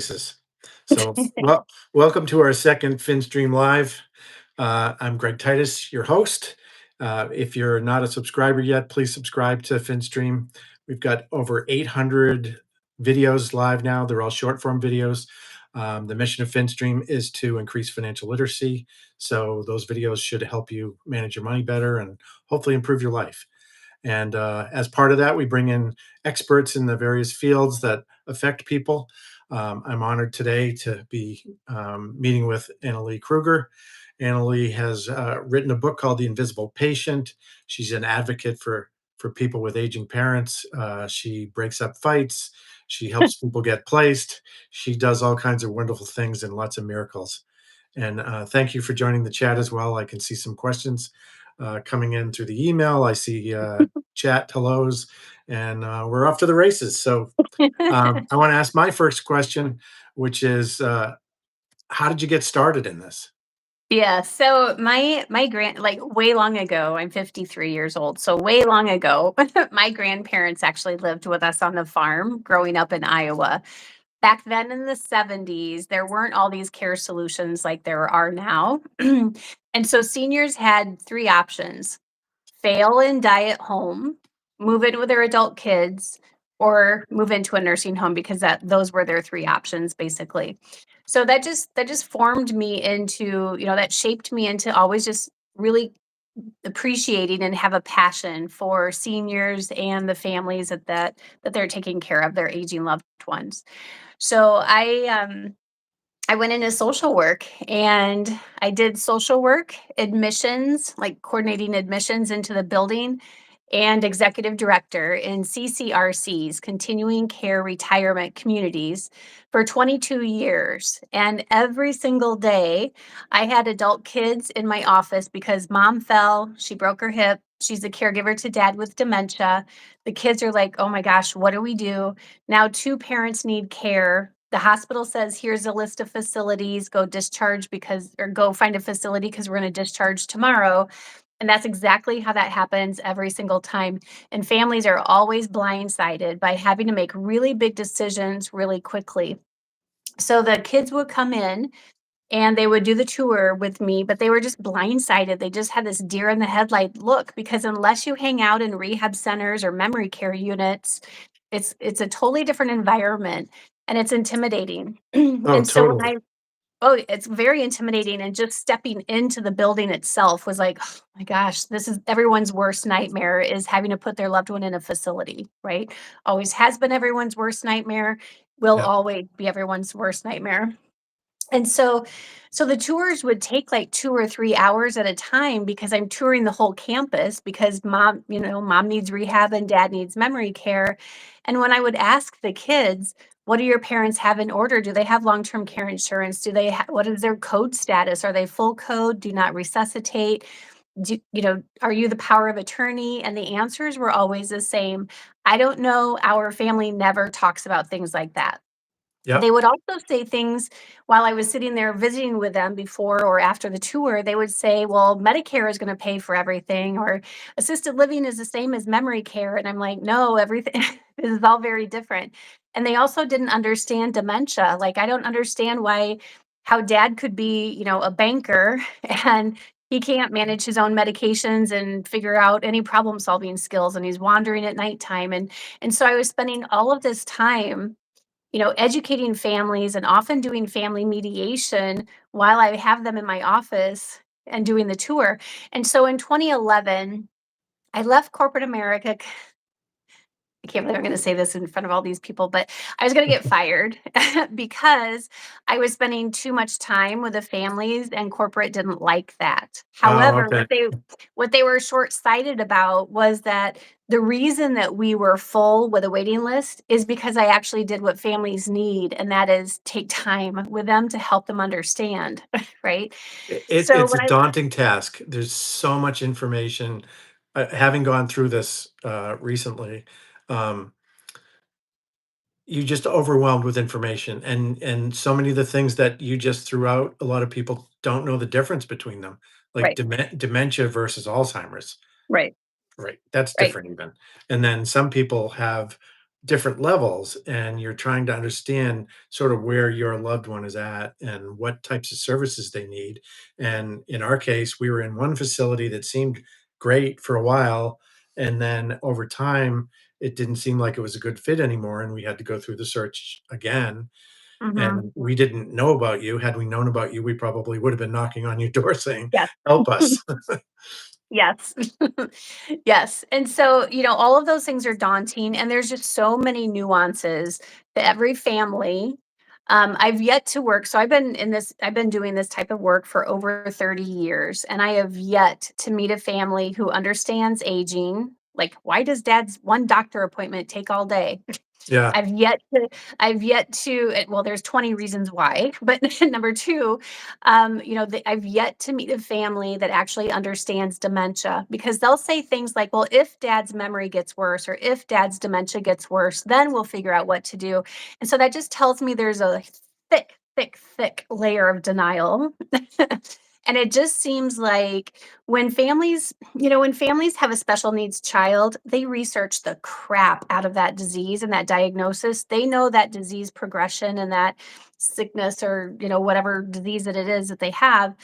Faces. So, welcome to our second FinStream Live. I'm Greg Titus, your host. If you're not a subscriber yet, please subscribe to FinStream. We've got over 800 videos live now. They're all short form videos. The mission of FinStream is to increase financial literacy. So, those videos should help you manage your money better and hopefully improve your life. And as part of that, we bring in experts in the various fields that affect people. I'm honored today to be meeting with Annalee Kruger. Annalee has written a book called The Invisible Patient. She's an advocate for people with aging parents. She breaks up fights. She helps people get placed. She does all kinds of wonderful things and lots of miracles. And thank you for joining the chat as well. I can see some questions coming in through the email. I see chat hellos, and we're off to the races. So I want to ask my first question, which is, how did you get started in this? Yeah, so my like way long ago, I'm 53 years old. So way long ago, my grandparents actually lived with us on the farm growing up in Iowa. Back then in the 70s, there weren't all these care solutions like there are now. And so seniors had three options: fail and die at home, move in with their adult kids, or move into a nursing home, because those were their three options basically. So that just formed me into, that shaped me into always just really appreciating and have a passion for seniors and the families that they're taking care of, their aging loved ones. So I went into social work, and I did social work, admissions, like coordinating admissions into the building, and executive director in CCRCs, continuing care retirement communities, for 22 years. And every single day, I had adult kids in my office because mom fell, she broke her hip. She's a caregiver to dad with dementia. The kids are like, oh my gosh, what do we do? Now, two parents need care. The hospital says, here's a list of facilities, go discharge or go find a facility because we're going to discharge tomorrow. And that's exactly how that happens every single time. And families are always blindsided by having to make really big decisions really quickly. So the kids would come in and they would do the tour with me, but they were just blindsided. They just had this deer in the headlight look, because unless you hang out in rehab centers or memory care units, it's a totally different environment, and it's intimidating. Oh, And so when totally. it's very intimidating, and just stepping into the building itself was like, oh my gosh, this is everyone's worst nightmare, is having to put their loved one in a facility, right? Always has been everyone's worst nightmare, will Yeah. always be everyone's worst nightmare. And so the tours would take like 2 or 3 hours at a time, because I'm touring the whole campus, because mom needs rehab and dad needs memory care. And when I would ask the kids, what do your parents have in order? Do they have long-term care insurance? What is their code status? Are they full code? Do not resuscitate? Are you the power of attorney? And the answers were always the same. I don't know. Our family never talks about things like that. They Yep. would also say things while I was sitting there visiting with them before or after the tour. They would say, well, Medicare is going to pay for everything, or assisted living is the same as memory care. And I'm like, no, everything this is all very different. And they also didn't understand dementia. Like, I don't understand how dad could be, a banker and he can't manage his own medications and figure out any problem solving skills, and he's wandering at nighttime. And so I was spending all of this time, educating families, and often doing family mediation while I have them in my office and doing the tour. And so in 2011, I left corporate America. I can't believe I'm going to say this in front of all these people, but I was going to get fired because I was spending too much time with the families, and corporate didn't like that. Oh, However, okay. what they were short-sighted about was that the reason that we were full with a waiting list is because I actually did what families need, and that is take time with them to help them understand, right? So It's a when I daunting task. There's so much information. Having gone through this recently, um, you just overwhelmed with information, and so many of the things that you just threw out, a lot of people don't know the difference between them, like Right, dementia versus Alzheimer's. right, Right, that's right. different even. And then some people have different levels, and you're trying to understand sort of where your loved one is at and what types of services they need. And in our case, we were in one facility that seemed great for a while, and then over time, it didn't seem like it was a good fit anymore, and we had to go through the search again. Mhm. And we didn't know about you. Had we known about you, we probably would have been knocking on your door saying, Yes. "Help us." Yes. Yes. And so, all of those things are daunting, and there's just so many nuances to every family. I've yet to work. So I've been doing this type of work for over 30 years, and I have yet to meet a family who understands aging. Like, why does dad's one doctor appointment take all day? Yeah, I've yet to well, there's 20 reasons why, but number 2, I've yet to meet a family that actually understands dementia, because they'll say things like, "Well, if dad's memory gets worse or if dad's dementia gets worse, then we'll figure out what to do." And so that just tells me there's a thick, thick, thick layer of denial. And it just seems like when families have a special needs child, they research the crap out of that disease and that diagnosis. They know that disease progression and that sickness, or, whatever disease that it is that they have.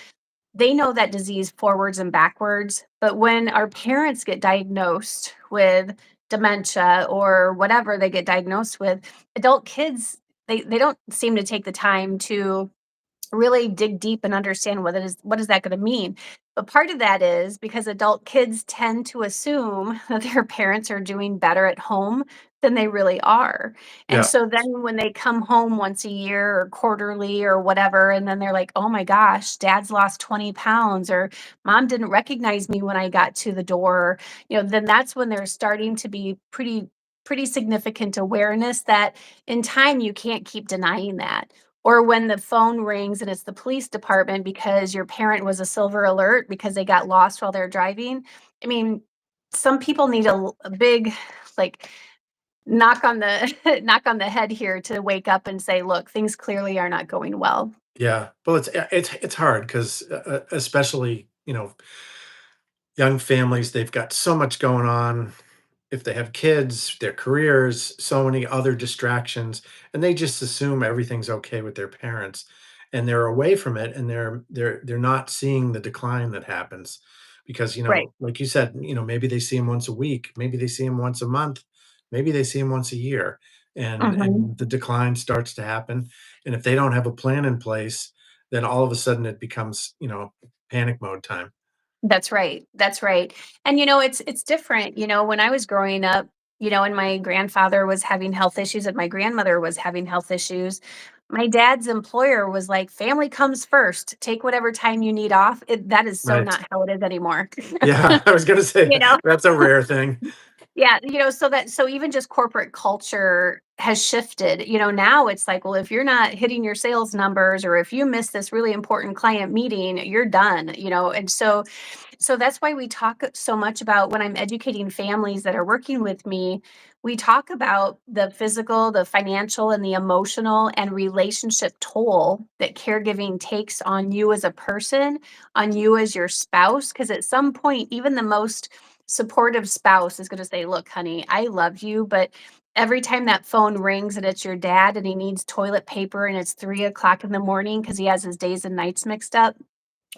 They know that disease forwards and backwards. But when our parents get diagnosed with dementia or whatever they get diagnosed with, adult kids, they don't seem to take the time to really dig deep and understand what is that going to mean. But part of that is because adult kids tend to assume that their parents are doing better at home than they really are. And yeah, so then when they come home once a year or quarterly or whatever, and then they're like, "Oh my gosh, dad's lost 20 pounds," or "Mom didn't recognize me when I got to the door," then that's when there's starting to be pretty significant awareness that in time you can't keep denying that. Or when the phone rings and it's the police department because your parent was a silver alert because they got lost while they're driving. I mean, some people need a big, like, knock on the knock on the head here to wake up and say, "Look, things clearly are not going well." yeah. Well, it's hard because, especially, young families, they've got so much going on. If they have kids, their careers, so many other distractions, and they just assume everything's okay with their parents, and they're away from it, and they're not seeing the decline that happens because, Right. like you said, maybe they see him once a week, maybe they see him once a month, maybe they see him once a year, and Mhm. the decline starts to happen, and if they don't have a plan in place, then all of a sudden it becomes, panic mode time. That's right. That's right. And it's different. When I was growing up, and my grandfather was having health issues and my grandmother was having health issues, my dad's employer was like, "Family comes first. Take whatever time you need off." That is so Right. not how it is anymore. Yeah, I was gonna say you know? that's a rare thing. Yeah, so even just corporate culture has shifted. Now it's like, well, if you're not hitting your sales numbers or if you miss this really important client meeting, you're done. And so that's why we talk so much about when I'm educating families that are working with me, we talk about the physical, the financial, and the emotional and relationship toll that caregiving takes on you as a person, on you as your spouse. Because at some point, even the most supportive spouse is going to say, "Look, honey, I love you, but every time that phone rings and it's your dad and he needs toilet paper and it's 3 o'clock in the morning because he has his days and nights mixed up,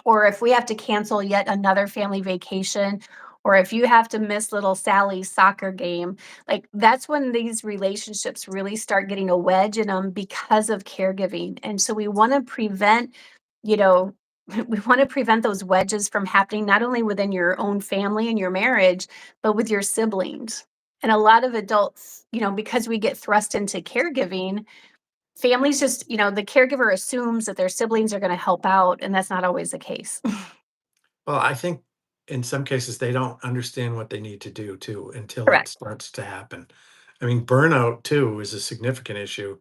or if we have to cancel yet another family vacation, or if you have to miss little Sally's soccer game," like that's when these relationships really start getting a wedge in them because of caregiving. And so we want to prevent, you know, we want to prevent those wedges from happening not only within your own family and your marriage, but with your siblings. And a lot of adults, because we get thrust into caregiving, families just, the caregiver assumes that their siblings are gonna help out, and that's not always the case. Well, I think in some cases they don't understand what they need to do too until it Correct. starts to happen. I mean, burnout too is a significant issue.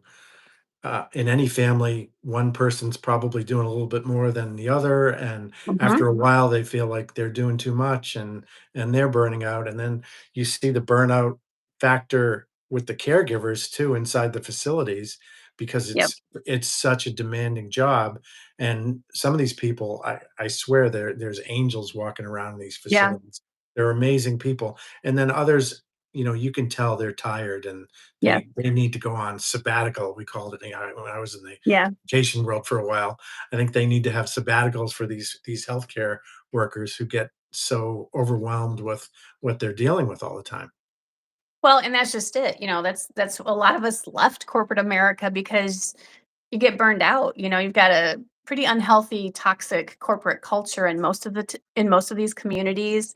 In any family, one person's probably doing a little bit more than the other, and Mhm. after a while, they feel like they're doing too much, and they're burning out. And then you see the burnout factor with the caregivers too inside the facilities because Yep. it's such a demanding job. And some of these people, I swear, there's angels walking around in these Yeah. facilities. They're amazing people, and then others. you can tell they're tired and Yeah. they need to go on sabbatical. We called it, when I was in the Yeah. education world for a while. I think they need to have sabbaticals for these healthcare workers who get so overwhelmed with what they're dealing with all the time. Well, and that's just it. That's a lot of us left corporate America because you get burned out. You've got a pretty unhealthy, toxic corporate culture in most of these communities.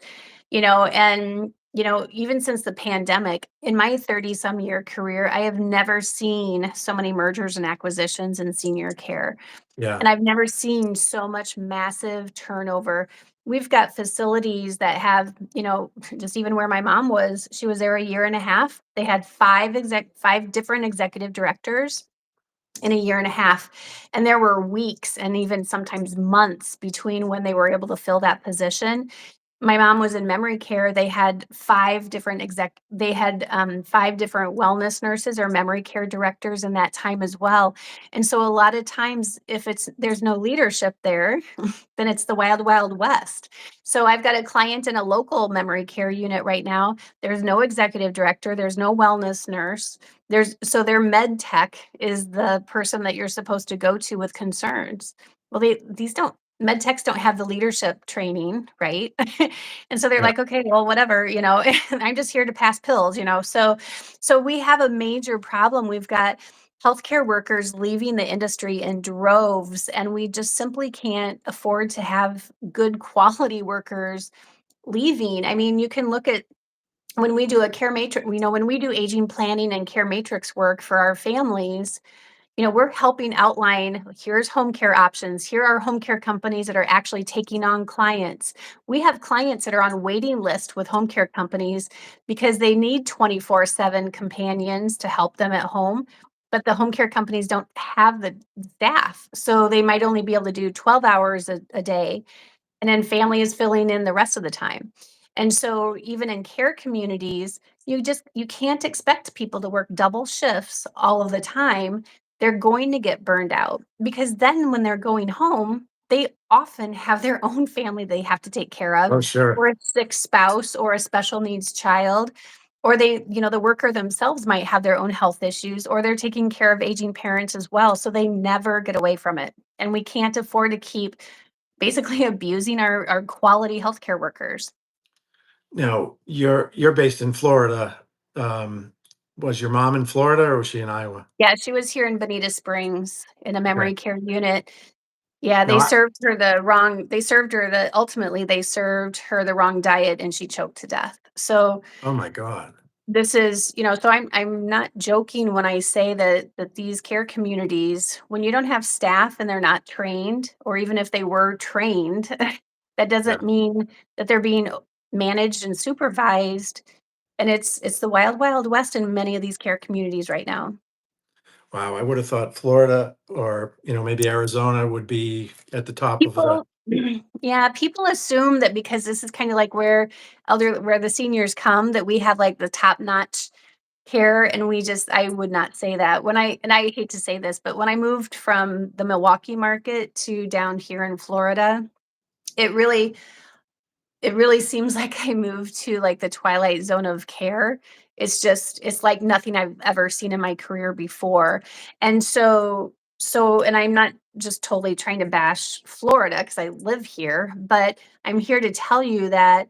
And even since the pandemic, in my 30 some year career, I have never seen so many mergers and acquisitions in senior care. Yeah. And I've never seen so much massive turnover. We've got facilities that have, just even where my mom was, she was there a year and a half. They had five different executive directors in a year and a half. And there were weeks and even sometimes months between when they were able to fill that position. My mom was in memory care. They had five different wellness nurses or memory care directors in that time as well. And so a lot of times if there's no leadership there, then it's the wild, wild west. So I've got a client in a local memory care unit right now. There's no executive director, there's no wellness nurse. Their med tech is the person that you're supposed to go to with concerns. Well, these don't med techs don't have the leadership training, right? And so they're Yeah. like, okay, well, whatever, I'm just here to pass pills. So we have a major problem. We've got healthcare workers leaving the industry in droves, and we just simply can't afford to have good quality workers leaving. I mean, you can look at when we do a care matrix, when we do aging planning and care matrix work for our families, we're helping outline here's home care options. Here are home care companies that are actually taking on clients. We have clients that are on waiting list with home care companies because they need 24/7 companions to help them at home. But the home care companies don't have the staff. So they might only be able to do 12 hours a day, and then family is filling in the rest of the time. And so even in care communities, you can't expect people to work double shifts all of the time. They're going to get burned out because then when they're going home, they often have their own family they have to take care of, Oh, sure. or a sick spouse or a special needs child, or the worker themselves might have their own health issues, or they're taking care of aging parents as well, so they never get away from it. And we can't afford to keep basically abusing our quality healthcare workers. Now, you're based in Florida. Um, was your mom in Florida or was she in Iowa? Yeah, she was here in Bonita Springs in a Okay. memory care unit. Yeah, No, ultimately they served her the wrong diet and she choked to death. So oh my God. this is, so I'm not joking when I say that these care communities, when you don't have staff and they're not trained, or even if they were trained, that Yeah. doesn't mean that they're being managed and supervised. And it's the wild, wild west in many of these care communities right now. Wow. I would have thought Florida or, maybe Arizona would be at the top of the. People yeah, people assume that because this is kind of like where the seniors come, that we have like the top-notch care, and I would not say that. And I hate to say this, but when I moved from the Milwaukee market to down here in Florida, it really it really seems like I moved to like the twilight zone of care. It's like nothing I've ever seen in my career before. And and I'm not just totally trying to bash Florida because I live here, but I'm here to tell you that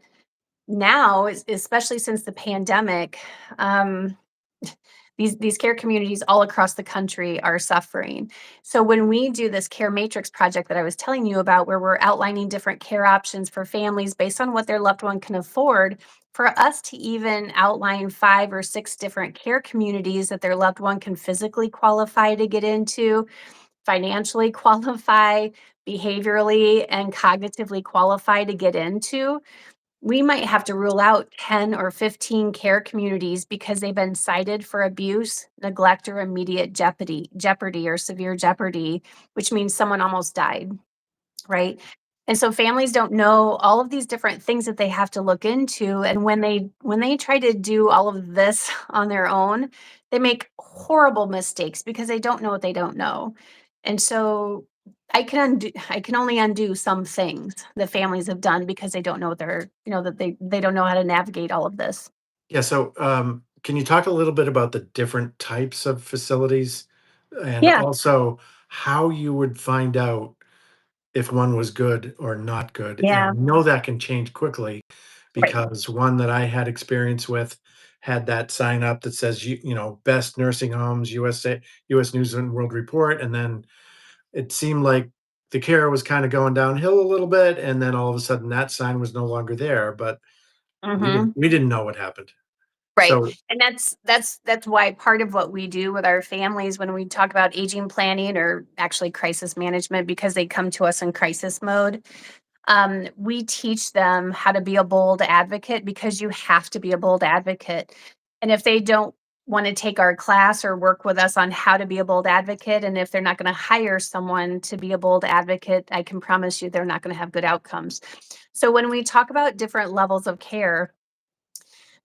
now, especially since the pandemic, um, these care communities all across the country are suffering. So when we do this care matrix project that I was telling you about, where we're outlining different care options for families based on what their loved one can afford, for us to even outline 5 or 6 different care communities that their loved one can physically qualify to get into, financially qualify, behaviorally and cognitively qualify to get into, we might have to rule out 10 or 15 care communities because they've been cited for abuse, neglect, or immediate jeopardy or severe jeopardy, which means someone almost died, right? And so families don't know all of these different things that they have to look into, and when they try to do all of this on their own, they make horrible mistakes because they don't know what they don't know. And so I can only undo some things that families have done because they don't know that they don't know how to navigate all of this. Yeah, so, can you talk a little bit about the different types of facilities and Yeah. also how you would find out if one was good or not good? And I Yeah. know that can change quickly Right. because one that I had experience with had that sign up that says, best nursing homes, US News and World Report. And then it seemed like the care was kind of going downhill a little bit. And then all of a sudden that sign was no longer there, but Hmm. we didn't know what happened. Right. So, And that's why part of what we do with our families when we talk about aging planning or actually crisis management, because they come to us in crisis mode, we teach them how to be a bold advocate because you have to be a bold advocate. And if they don't want to take our class or work with us on how to be a bold advocate, and if they're not going to hire someone to be a bold advocate, I can promise you they're not going to have good outcomes. So when we talk about different levels of care,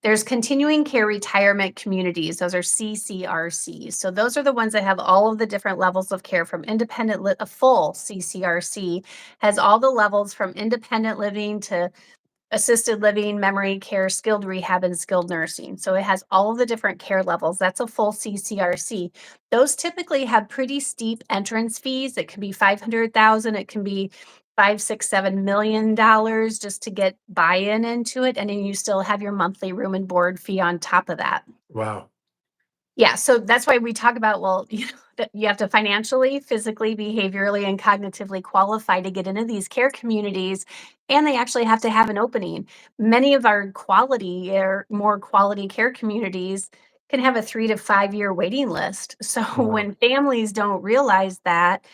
there's continuing care retirement communities. Those are CCRCs. So those are the ones that have all of the different levels of care from a full CCRC has all the levels from independent living to assisted living, memory care, skilled rehab, and skilled nursing. So it has all of the different care levels. That's a full CCRC. Those typically have pretty steep entrance fees. It can be 500,000. It can be 5, 6, $7 million just to get buy-in into it. And then you still have your monthly room and board fee on top of that. wow. Yeah, so that's why we talk about, well, that you have to financially, physically, behaviorally, and cognitively qualify to get into these care communities, and they actually have to have an opening. Many of our quality or more quality care communities can have a 3 to 5 year waiting list. So Wow. when families don't realize that,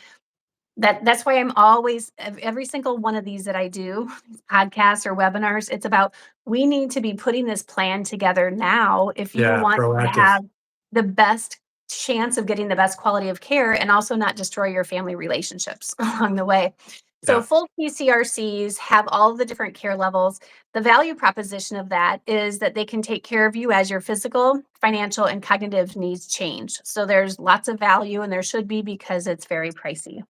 that's why I'm always every single one of these that I do, podcasts or webinars, it's about we need to be putting this plan together now if you Yeah, want to proactive. have the best chance of getting the best quality of care and also not destroy your family relationships along the way. So Yeah. full PCRCs have all of the different care levels. The value proposition of that is that they can take care of you as your physical, financial, and cognitive needs change. So there's lots of value and there should be because it's very pricey.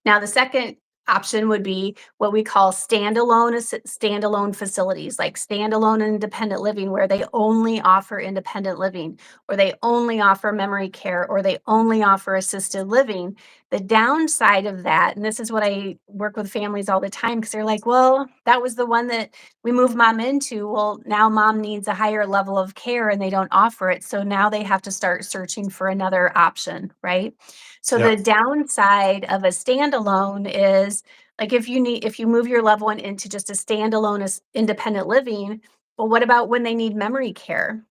Now, the second option would be what we call standalone facilities, like standalone independent living, where they only offer independent living, or they only offer memory care, or they only offer assisted living. The downside of that, and this is what I work with families all the time, because they're like, well, that was the one that we moved mom into. Well, now mom needs a higher level of care and they don't offer it. So now they have to start searching for another option, right? So Yeah. the downside of a standalone is like if you move your loved one into just a standalone as independent living, well, what about when they need memory care?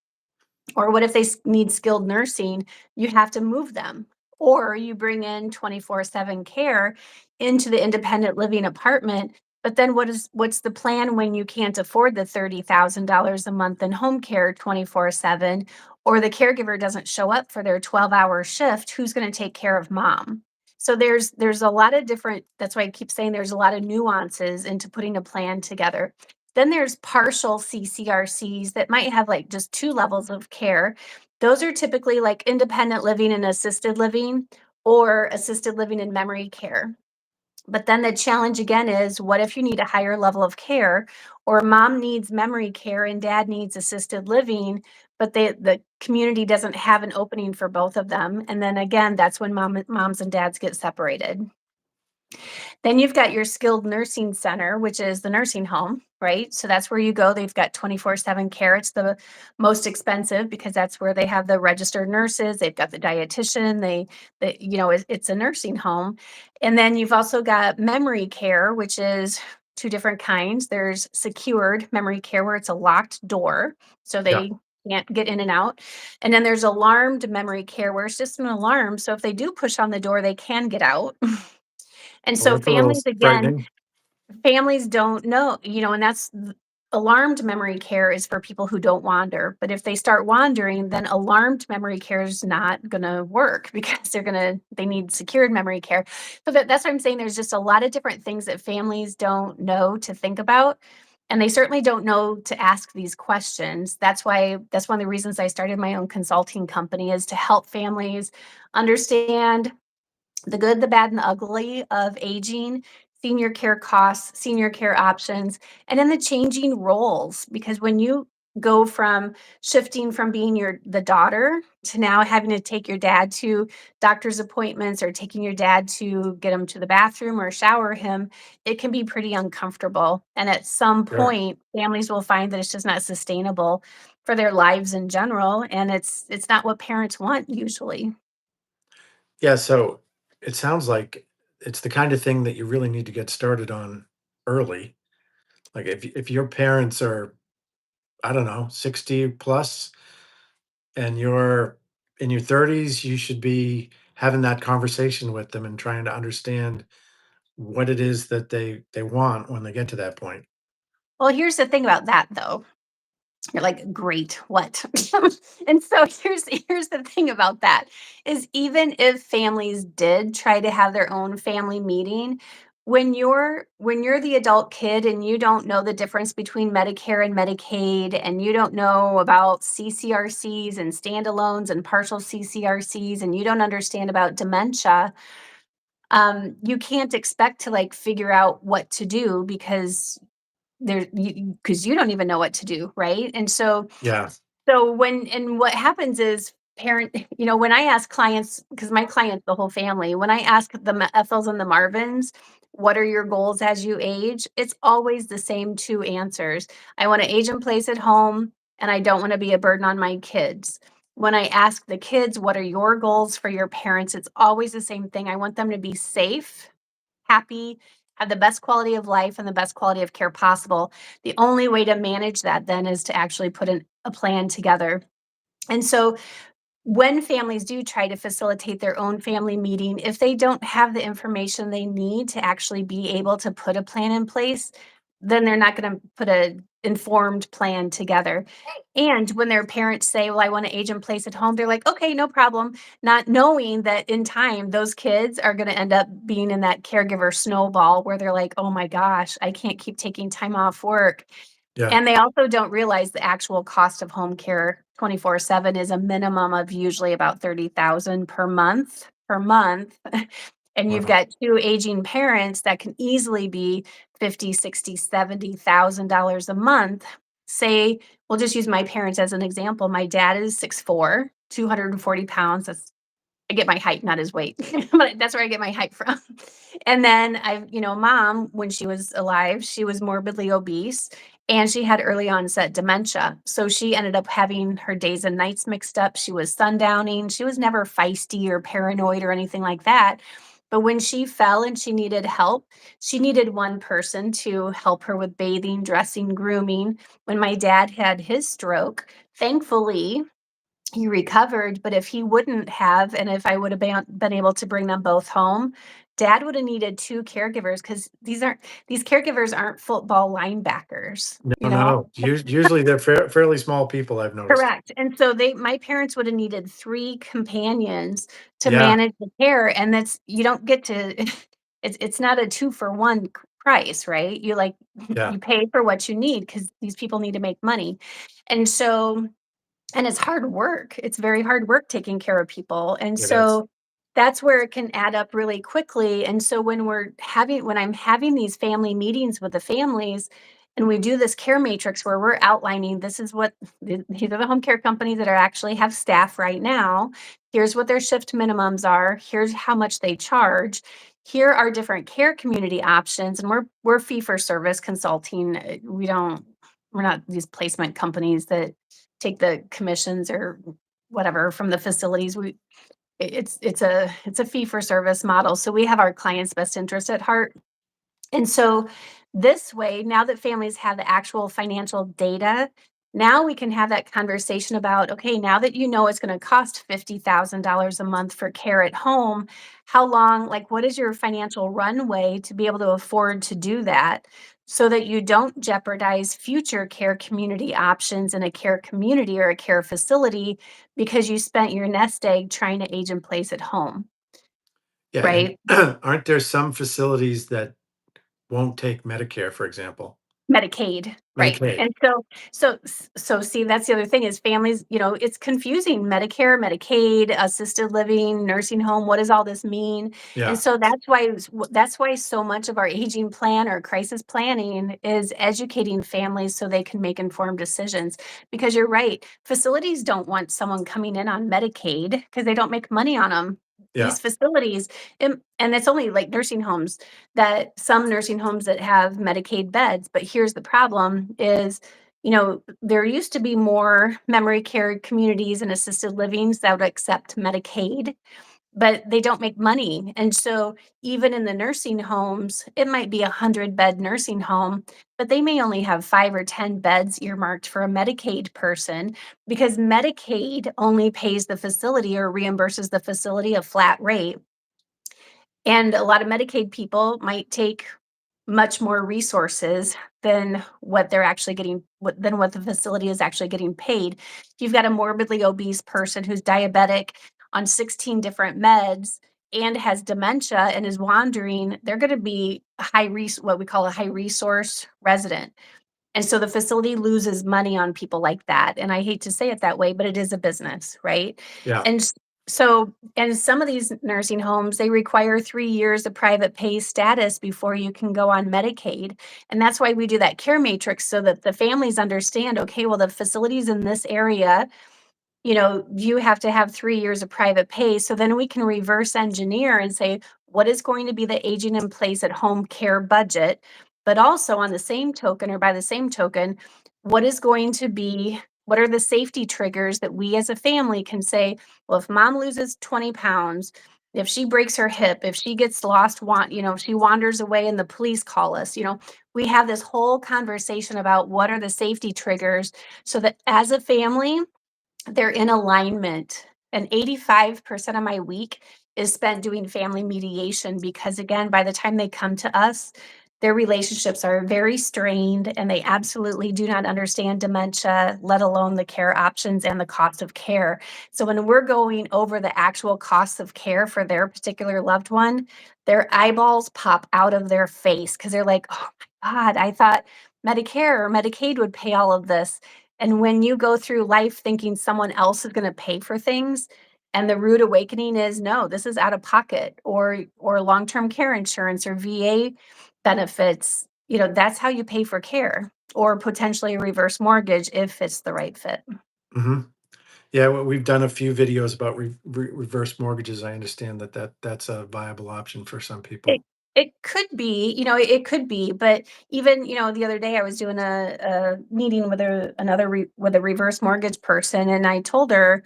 Or what if they need skilled nursing? You have to move them. Or you bring in 24/7 care into the independent living apartment. But then what's the plan when you can't afford the $30,000 a month in home care 24/7 or the caregiver doesn't show up for their 12-hour shift? Who's going to take care of mom? So there's a lot of different that's why I keep saying there's a lot of nuances into putting a plan together. Then there's partial CCRCs that might have like just two levels of care. Those are typically like independent living and assisted living or assisted living and memory care. But then the challenge again is what if you need a higher level of care or mom needs memory care and dad needs assisted living, but the community doesn't have an opening for both of them. And then again, that's when moms and dads get separated. Then you've got your skilled nursing center, which is the nursing home, right? So that's where you go. They've got 24/7 care. It's the most expensive because that's where they have the registered nurses. They've got the dietitian. It's a nursing home. And then you've also got memory care, which is two different kinds. There's secured memory care where it's a locked door, so Yeah. they can't get in and out. And then there's alarmed memory care where it's just an alarm. So if they do push on the door, they can get out. And Well, so that's a little frightening. families don't know, and alarmed memory care is for people who don't wander. But if they start wandering, then alarmed memory care is not going to work because they need secured memory care. So that's why I'm saying there's just a lot of different things that families don't know to think about. And they certainly don't know to ask these questions. That's one of the reasons I started my own consulting company is to help families understand the good, the bad, and the ugly of aging, senior care costs, senior care options, and then the changing roles. Because when you go from shifting from being the daughter to now having to take your dad to doctor's appointments or taking your dad to get him to the bathroom or shower him, it can be pretty uncomfortable. And at some Sure. point, families will find that it's just not sustainable for their lives in general, and it's not what parents want usually. Yeah, so it sounds like it's the kind of thing that you really need to get started on early. Like if your parents are, I don't know, 60 plus and you're in your 30s, you should be having that conversation with them and trying to understand what it is that they want when they get to that point. Well, here's the thing about that though. You're like, "Great, what?" And so here's the thing about that, is even if families did try to have their own family meeting, when you're the adult kid and you don't know the difference between Medicare and Medicaid, and you don't know about CCRCs and standalones and partial CCRCs, and you don't understand about dementia, you can't expect to, like, figure out what to do because you don't even know what to do, right? And Yeah, what happens is parent when I ask clients, because my clients, the whole family, when I ask the Ethels and the Marvins, what are your goals as you age? It's always the same two answers. I want to age in place at home, and I don't want to be a burden on my kids. When I ask the kids, what are your goals for your parents? It's always the same thing. I want them to be safe, happy, have the best quality of life and the best quality of care possible. The only way to manage that then is to actually put a plan together. And so when families do try to facilitate their own family meeting, if they don't have the information they need to actually be able to put a plan in place, then they're not going to put a informed plan together. And when their parents say, "Well, I want to age in place at home," they're like, "Okay, no problem," not knowing that in time those kids are going to end up being in that caregiver snowball where they're like, "Oh my gosh, I can't keep taking time off work." yeah, And they also don't realize the actual cost of home care 24/7 is a minimum of usually about 30,000 per month. And you've wow, got 2 aging parents that can easily be 50, 60, $70,000 a month. Say, we'll just use my parents as an example. My dad is 6'4", 240 pounds. I get my height, not his weight, but that's where I get my height from. And then mom, when she was alive, she was morbidly obese and she had early onset dementia. So she ended up having her days and nights mixed up. She was sundowning. She was never feisty or paranoid or anything like that. But when she fell and she needed help, she needed one person to help her with bathing, dressing, grooming. When my dad had his stroke, thankfully, he recovered, but if he wouldn't have, and if I would have been able to bring them both home, dad would have needed 2 caregivers because these caregivers aren't football linebackers, no, you no, know? no. Usually they're fairly small people, I've noticed. Correct, and so my parents would have needed 3 companions to Yeah, manage the care, and that's you don't get to it's not a 2 for 1 price, right? yeah, you pay for what you need because these people need to make money, and so and it's hard work. It's very hard work taking care of people, and it is. so that's where it can add up really quickly, and so when I'm having these family meetings with the families, and we do this care matrix where we're outlining this is what these are the home care companies that are actually have staff right now. Here's what their shift minimums are. Here's how much they charge. Here are different care community options, and we're fee for service consulting. We're not these placement companies that take the commissions or whatever from the facilities. It's a fee for service model. So we have our client's best interest at heart. And so this way, now that families have the actual financial data, now we can have that conversation about, okay, now that you know it's going to cost $50,000 a month for care at home, how long, like, what is your financial runway to be able to afford to do that so that you don't jeopardize future care community options in a care community or a care facility because you spent your nest egg trying to age in place at home, Yeah, and right? aren't there some facilities that won't take Medicare, for example? Medicaid, right. Medicaid. And so see, that's the other thing is families, it's confusing. Medicare, Medicaid, assisted living, nursing home, what does all this mean? And Yeah, so that's why so much of our aging plan or crisis planning is educating families so they can make informed decisions. Because you're right, facilities don't want someone coming in on Medicaid because they don't make money on them. yeah, These facilities, and it's only like nursing homes, that some nursing homes that have Medicaid beds, but here's the problem is, there used to be more memory care communities and assisted livings that would accept Medicaid, but they don't make money. And so even in the nursing homes, it might be 100-bed nursing home, but they may only have 5 or 10 beds earmarked for a Medicaid person because Medicaid only pays the facility or reimburses the facility a flat rate. And a lot of Medicaid people might take much more resources than what they're actually getting, than what the facility is actually getting paid. If you've got a morbidly obese person who's diabetic on 16 different meds and has dementia and is wandering, they're going to be what we call a high resource resident. And so the facility loses money on people like that. And I hate to say it that way, but it is a business, right? yeah. And and some of these nursing homes, they require 3 years of private pay status before you can go on Medicaid. And that's why we do that care matrix so that the families understand, okay, well, the facilities in this area, you have to have 3 years of private pay. So then we can reverse engineer and say, what is going to be the aging in place at home care budget? But also on the same token, or by the same token, what are the safety triggers that we as a family can say, well, if mom loses 20 pounds, if she breaks her hip, if she gets lost, if she wanders away and the police call us, we have this whole conversation about what are the safety triggers so that as a family, they're in alignment. And 85% of my week is spent doing family mediation because, again, by the time they come to us, their relationships are very strained and they absolutely do not understand dementia, let alone the care options and the cost of care. So, when we're going over the actual costs of care for their particular loved one, their eyeballs pop out of their face because they're like, oh my God, I thought Medicare or Medicaid would pay all of this. And when you go through life thinking someone else is going to pay for things, and the rude awakening is no, this is out of pocket, or long-term care insurance or VA benefits, that's how you pay for care, or potentially a reverse mortgage if it's the right fit. Hmm. Yeah, well, we've done a few videos about reverse mortgages. I understand that's a viable option for some It people. it could be, it could be, but even, the other day I was doing a meeting with with a reverse mortgage person, and I told her,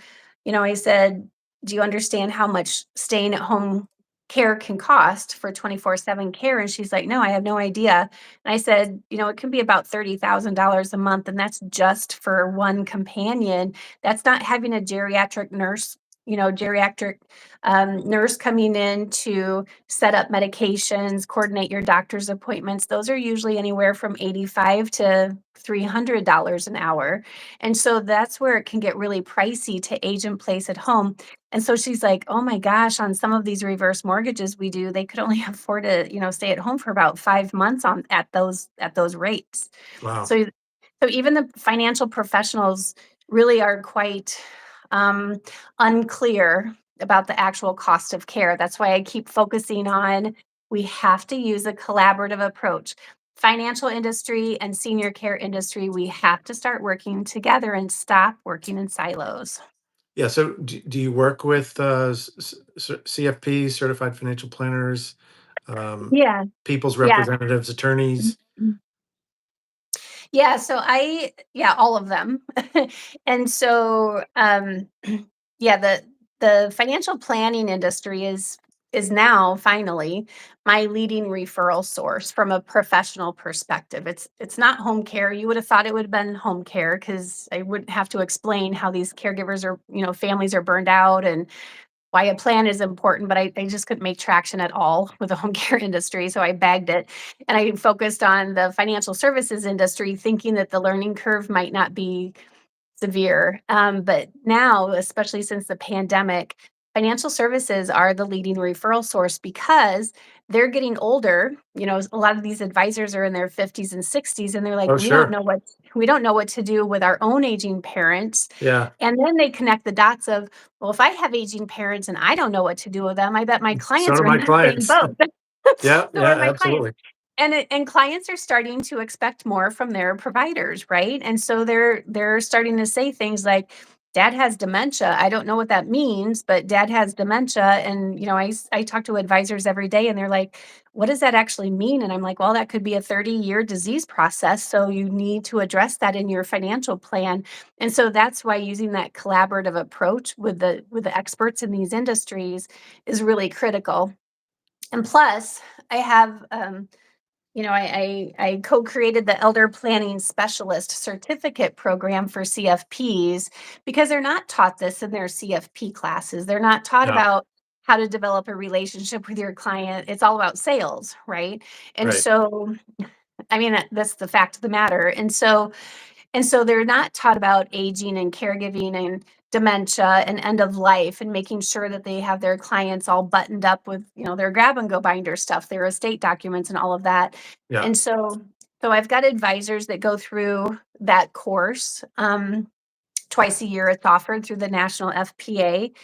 I said, "Do you understand how much staying at home care can cost for 24/7 care?" And she's like, "No, I have no idea." And I said, "It can be about $30,000 a month, and that's just for one companion. That's not having a geriatric nurse coming in to set up medications, coordinate your doctor's appointments. Those are usually anywhere from 85 to $300 an hour. And so that's where it can get really pricey to age in place at home. And so she's like, "Oh my gosh, on some of these reverse mortgages we do, they could only afford to, stay at home for about 5 months on at those rates." Wow. So so even the financial professionals really are quite um, unclear about the actual cost of care. That's why I keep focusing on we have to use a collaborative approach. Financial industry and senior care industry, we have to start working together and stop working in silos. Yeah. So, do you work with CFPs, certified financial planners, um, Yeah, people's yeah. representatives, attorneys? Yeah, so all of them. And so, yeah, the financial planning industry is now finally my leading referral source from a professional perspective. It's not home care. You would have thought it would have been home care because I wouldn't have to explain how these caregivers are, families are burned out and why a plan is important, but I just couldn't make traction at all with the home care industry. So I bagged it and I focused on the financial services industry, thinking that the learning curve might not be severe. But now, especially since the pandemic, financial services are the leading referral source because they're getting older. A lot of these advisors are in their 50s and 60s, and they're like, Oh, sure. we don't know what to do with our own aging parents. Yeah. And then they connect the dots of, well, if I have aging parents and I don't know what to do with them, I bet my So clients do are in my the same clients. boat. Yeah, So yeah, are my clients. absolutely. And clients are starting to expect more from their providers, right? And so they're starting to say things like, "Dad has dementia. I don't know what that means, but Dad has dementia." And I talk to advisors every day, and they're like, "What does that actually mean?" And I'm like, "Well, that could be a 30-year disease process, so you need to address that in your financial plan." And so that's why using that collaborative approach with the experts in these industries is really critical. And plus, I have I co-created the Elder Planning Specialist Certificate Program for CFPs because they're not taught this in their CFP classes. They're not taught No, about how to develop a relationship with your client. It's all about sales, right? And right. so, I mean, that's the fact of the matter. And so they're not taught about aging and caregiving and dementia and end of life and making sure that they have their clients all buttoned up with, their grab and go binder stuff, their estate documents and all of that. Yeah, And so I've got advisors that go through that course. Twice a year it's offered through the National FPA.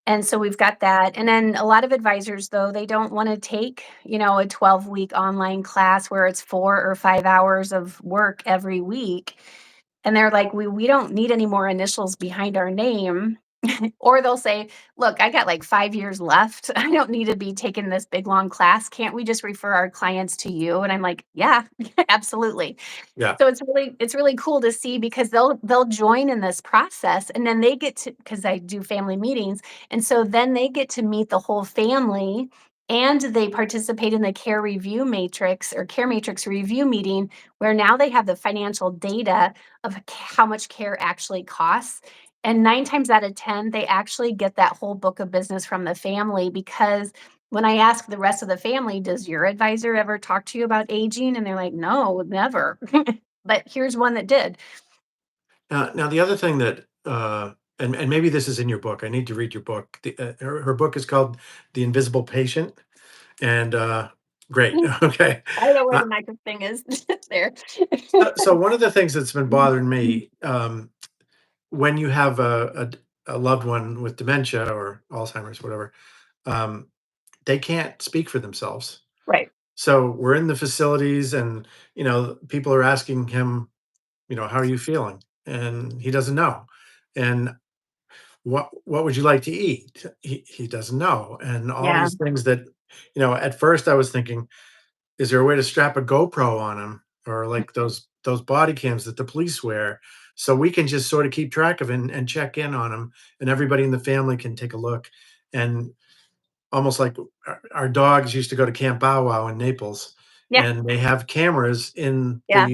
And so we've got that. And then a lot of advisors, though, they don't want to take, a 12-week online class where it's 4 or 5 hours of work every week. And they're like, we don't need any more initials behind our name. Or they'll say, look, I got like 5 years left. I don't need to be taking this big long class. Can't we just refer our clients to you? And I'm like, yeah, absolutely. yeah, So it's really cool to see because they'll join in this process, and then they get to, because I do family meetings, and so then they get to meet the whole family, and they participate in the care review matrix or care matrix review meeting, where now they have the financial data of how much care actually costs. And 9 times out of 10, they actually get that whole book of business from the family because when I ask the rest of the family, does your advisor ever talk to you about aging? And they're like, no, never. But here's one that did. now the other thing that, and maybe this is in your book, I need to read your book. Her book is called The Invisible Patient, and, great, okay. I don't know where Uh, the micro thing is. There. so one of the things that's been bothering me, when you have a loved one with dementia or Alzheimer's, whatever, um, they can't speak for themselves. Right. So we're in the facilities and, people are asking him, "How are you feeling?" And he doesn't know. And what would you like to eat? He doesn't know. And all Yeah. these things that, at first I was thinking, is there a way to strap a GoPro on him or like those body cams that the police wear so we can just sort of keep track of it and check in on him and everybody in the family can take a look and almost like our dogs used to go to Camp Bow Wow in Naples, Yeah. and they have cameras in Yeah.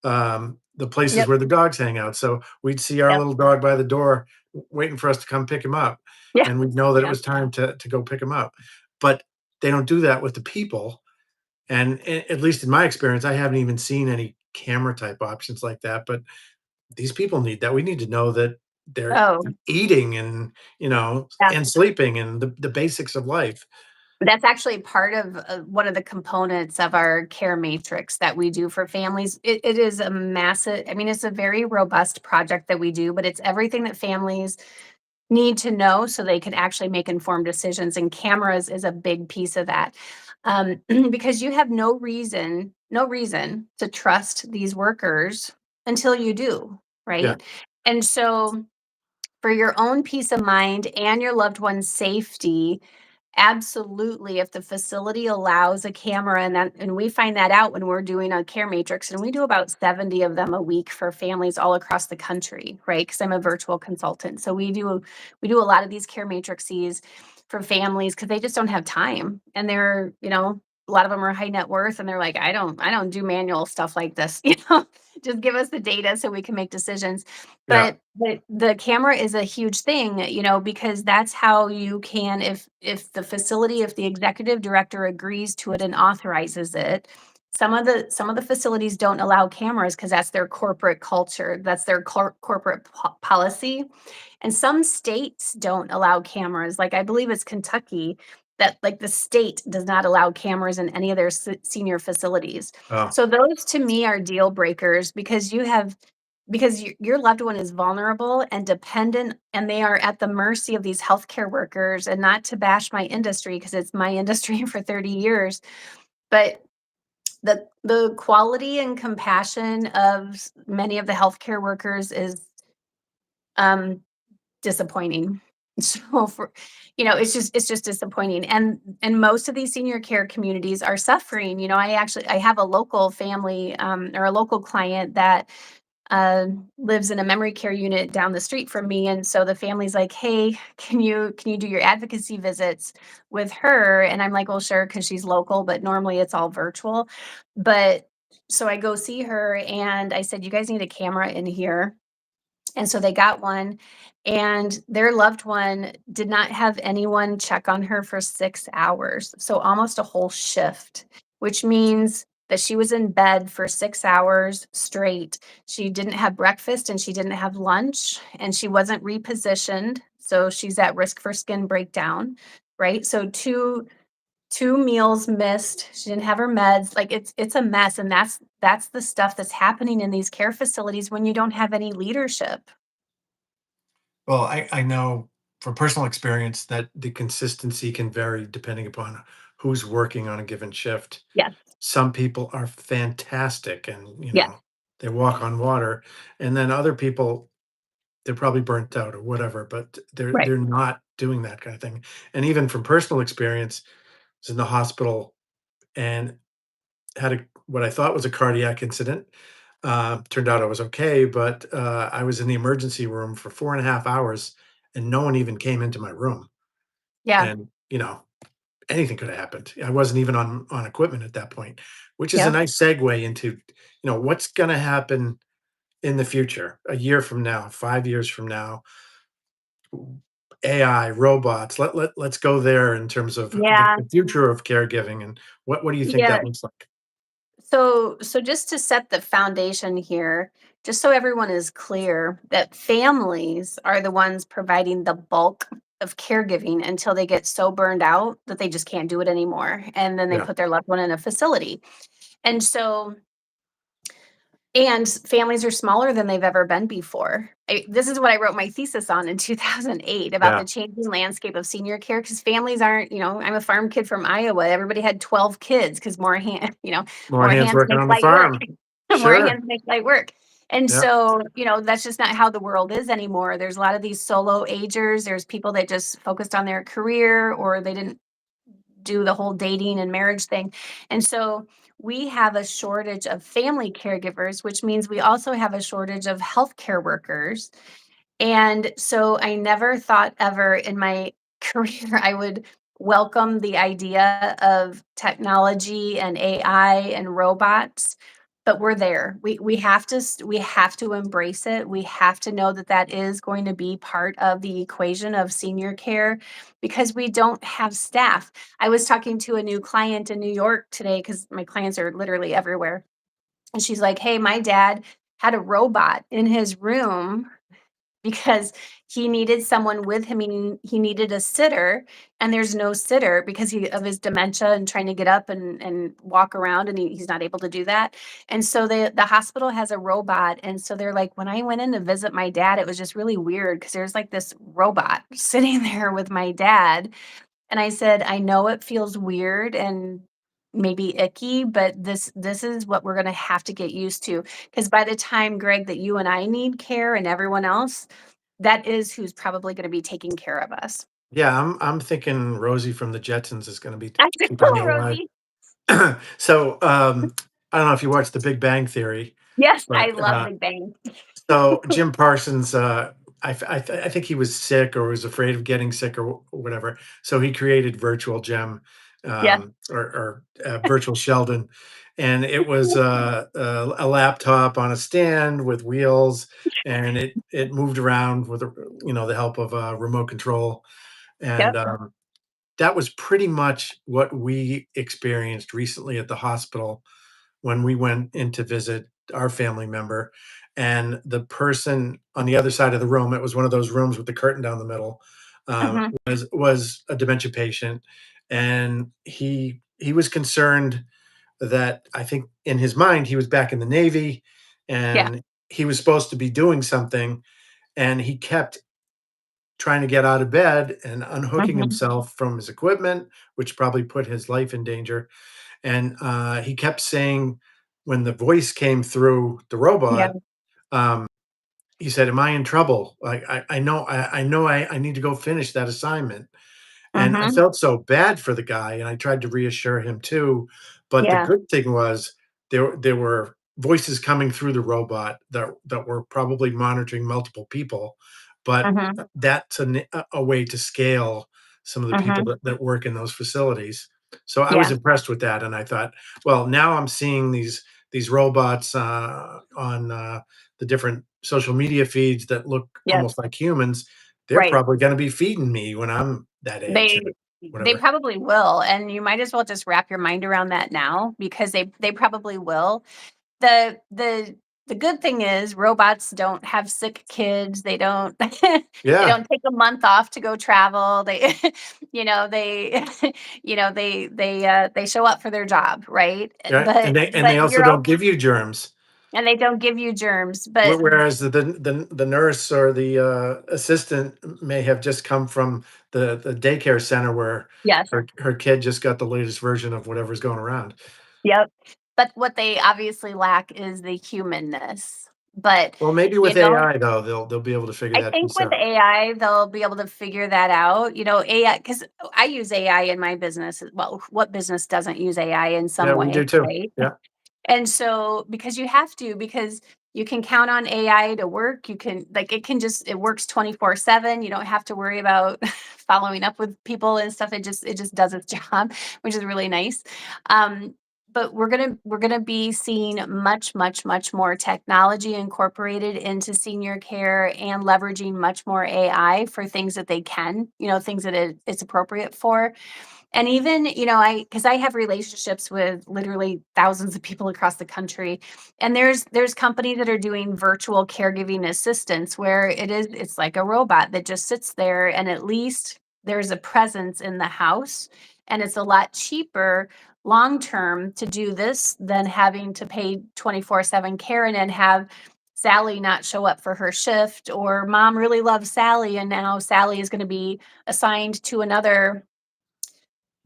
the places Yep. where the dogs hang out. So we'd see our Yep. little dog by the door waiting for us to come pick him up, Yeah. and we'd know that it Yeah. was time to go pick him up. But they don't do that with the people, and at least in my experience, I haven't even seen any camera type options like that. But these people need that. We need to know that they're Oh, eating and yeah. and sleeping and the basics of life. That's actually part of one of the components of our care matrix that we do for families. It is a massive, I mean, it's a very robust project that we do, but it's everything that families need to know so they can actually make informed decisions. And cameras is a big piece of that. Because you have no reason to trust these workers until you do, Yeah, right? And so, for your own peace of mind and your loved one's safety, absolutely, if the facility allows a camera, and we find that out when we're doing a care matrix, and we do about 70 of them a week for families all across the country, right? Because I'm a virtual consultant. So we do a lot of these care matrices for families because they just don't have time. And they're, a lot of them are high net worth and they're like, I don't do manual stuff like this, just give us the data so we can make decisions. yeah, But the camera is a huge thing, because that's how you can, if the executive director agrees to it and authorizes it, Some of the facilities don't allow cameras because that's their corporate culture. That's their corporate policy. And some states don't allow cameras. Like I believe it's Kentucky that like the state does not allow cameras in any of their senior facilities. Oh, So those to me are deal breakers because your loved one is vulnerable and dependent and they are at the mercy of these healthcare workers, and not to bash my industry because it's my industry for 30 years, but the quality and compassion of many of the healthcare workers is um disappointing. So it's just disappointing. And most of these senior care communities are suffering. I have a local family, or a local client that lives in a memory care unit down the street from me. And so the family's like, hey, can you do your advocacy visits with her? And I'm like, well, sure, because she's local, but normally it's all virtual. But so I go see her and I said, you guys need a camera in here. And so they got one, and their loved one did not have anyone check on her for 6 hours, so almost a whole shift, which means that she was in bed for 6 hours straight. She didn't have breakfast and she didn't have lunch, and she wasn't repositioned, so she's at risk for skin breakdown, right? So two meals missed. She didn't have her meds. Like it's a mess, and that's the stuff that's happening in these care facilities when you don't have any leadership. well, I know from personal experience that the consistency can vary depending upon who's working on a given shift. Yes. Some people are fantastic and, Yes. they walk on water, and then other people, they're probably burnt out or whatever, but they're Right. they're not doing that kind of thing. And even from personal experience, I was in the hospital and had what I thought was a cardiac incident. Turned out I was okay, but I was in the emergency room for 4.5 hours, and no one even came into my room. Yeah. And anything could have happened. I wasn't even on equipment at that point, which is a Yep. nice segue into what's going to happen in the future, a year from now, 5 years from now. AI, robots. Let's go there in terms of the, Yeah. the future of caregiving, and what do you think Yeah. that looks like? So just to set the foundation here, just so everyone is clear that families are the ones providing the bulk of caregiving until they get so burned out that they just can't do it anymore. And then they Yeah, put their loved one in a facility. And so And families are smaller than they've ever been before. This is what I wrote my thesis on in 2008 about yeah, the changing landscape of senior care because families aren't, I'm a farm kid from Iowa. Everybody had 12 kids because more more hands hands working make on the light work. farm. More Sure. hands make light work. And Yeah, so, that's just not how the world is anymore. There's a lot of these solo agers. There's people that just focused on their career or they didn't do the whole dating and marriage thing. And so we have a shortage of family caregivers, which means we also have a shortage of healthcare workers. And so I never thought ever in my career I would welcome the idea of technology and AI and robots, but we're there. We have to embrace it. We have to know that that is going to be part of the equation of senior care because we don't have staff. I was talking to a new client in New York today because my clients are literally everywhere. And she's like, "Hey, my dad had a robot in his room because he needed someone with him. He needed a sitter, and there's no sitter because of his dementia and trying to get up and walk around, and he's not able to do that. And so the hospital has a robot, and so they're like, when I went in to visit my dad, it was just really weird because there's like this robot sitting there with my dad, and I said, I know it feels weird and maybe icky, but this is what we're gonna have to get used to. Because by the time, Greg, that you and I need care and everyone else, that is who's probably gonna be taking care of us. yeah. I'm thinking Rosie from the Jetsons is going to be I keeping me know, alive. Rosie. So I don't know if you watched The Big Bang Theory, Yes, but I love Big Bang. so Jim Parsons, I think he was sick or was afraid of getting sick or whatever. So he created Virtual Gem, Yes. or Virtual Sheldon, and it was a laptop on a stand with wheels, and it moved around with the help of a remote control, and Yep. that was pretty much what we experienced recently at the hospital. when we went in to visit our family member, and the person on the other side of the room, it was one of those rooms with the curtain down the middle, Mhm. was a dementia patient, and he was concerned that, I think in his mind, he was back in the Navy, Yeah. and he was supposed to be doing something, and he kept trying to get out of bed and unhooking Mhm. himself from his equipment, which probably put his life in danger. And he kept saying, when the voice came through the Yeah. robot, um, he said, "Am I in trouble? I need to go finish that assignment." And I Mhm. felt so bad for the guy, and I tried to reassure him too. But the Yeah. good thing was there were voices coming through the robot that were probably monitoring multiple people, but Mhm. that's a way to scale some of the people Mhm. that work in those facilities. So I was Yeah. impressed with that, and I thought, well, now I'm seeing these robots on the different social media feeds that look Yes. almost like humans. They're Right. probably going to be feeding me when I'm that age They or they whatever. probably will, and you might as well just wrap your mind around that now because they probably will. The good thing is robots don't have sick kids. They don't they Yeah, don't take a month off to go travel. They they they show up for their job, right? right, and they But also you're don't also give you germs. and they don't give you germs, but Whereas the nurse or the assistant may have just come from the daycare center where yes. her kid just got the latest version of whatever's going around. Yep. But what they obviously lack is the humanness. But, Well, maybe you with know, AI though, they'll be able to figure I that think piece with out. AI, they'll be able to figure that out. AI, because I use AI in my business. Well, what business doesn't use AI in some Yeah, we do way, too. right? Yeah, And so because you have to, because you can count on AI to work, you can like it works 24/7. You don't have to worry about following up with people and stuff. It just does its job, which is really nice. But we're gonna be seeing much, much, much more technology incorporated into senior care and leveraging much more AI for things that they can, things that it's appropriate for. And even, because I have relationships with literally thousands of people across the country, and there's companies that are doing virtual caregiving assistance where it's like a robot that just sits there, and at least there's a presence in the house, and it's a lot cheaper long term to do this than having to pay 24/7 care and then have Sally not show up for her shift, or mom really loves Sally and now Sally is going to be assigned to another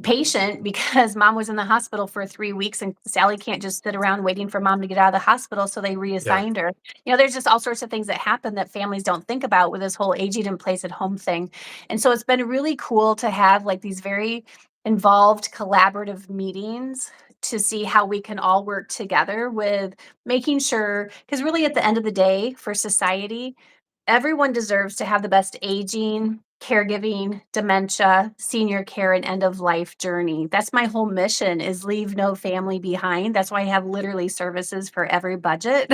patient because mom was in the hospital for 3 weeks and Sally can't just sit around waiting for mom to get out of the hospital, so they yeah. reassigned her. There's just all sorts of things that happen that families don't think about with this whole aging in place at home thing. And so it's been really cool to have like these very involved collaborative meetings to see how we can all work together with making sure, because really at the end of the day for society, everyone deserves to have the best aging, caregiving, dementia, senior care, and end of life journey. That's my whole mission is leave no family behind. That's why I have literally services for every budget.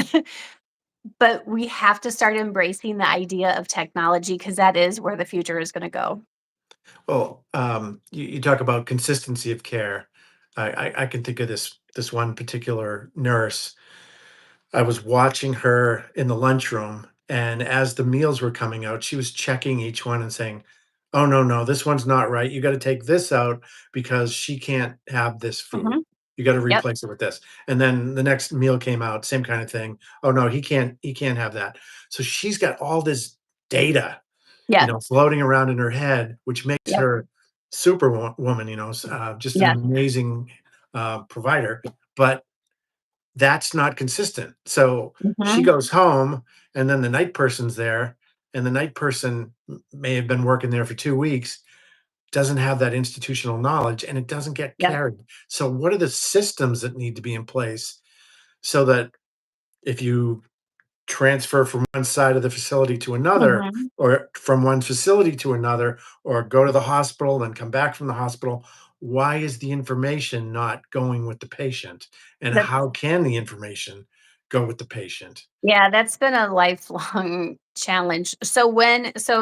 But we have to start embracing the idea of technology because that is where the future is going to go. Well, you talk about consistency of care. I can think of this one particular nurse. I was watching her in the lunchroom, and as the meals were coming out, she was checking each one and saying, "Oh, no, no, this one's not right. You gotta take this out because she can't have this food. Mhm. You gotta Yep. replace it with this." And then the next meal came out, same kind of thing. "Oh, no, he can't have that." So she's got all this data, Yeah. floating around in her head, which makes Yep. her superwoman, just an Yes. amazing, provider. But that's not consistent. So she Mhm. goes home, and then the night person's there, and the night person may have been working there for 2 weeks, doesn't have that institutional knowledge, and it doesn't get Yep. carried. So what are the systems that need to be in place so that if you transfer from one side of the facility to another, Mhm. or from one facility to another, or go to the hospital and come back from the hospital, why is the information not going with the patient? And That's how can the information go with the patient. Yeah, that's been a lifelong challenge. So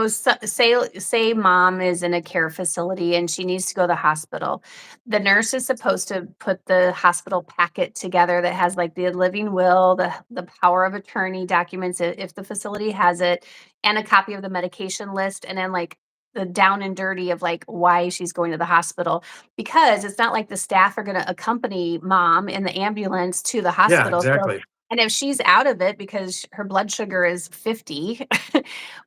say mom is in a care facility and she needs to go to the hospital. The nurse is supposed to put the hospital packet together that has like the living will, the power of attorney documents if the facility has it, and a copy of the medication list, and then like the down and dirty of like why she's going to the hospital, because it's not like the staff are going to accompany mom in the ambulance to the Yeah, hospital. So exactly. and if she's out of it because her blood sugar is 50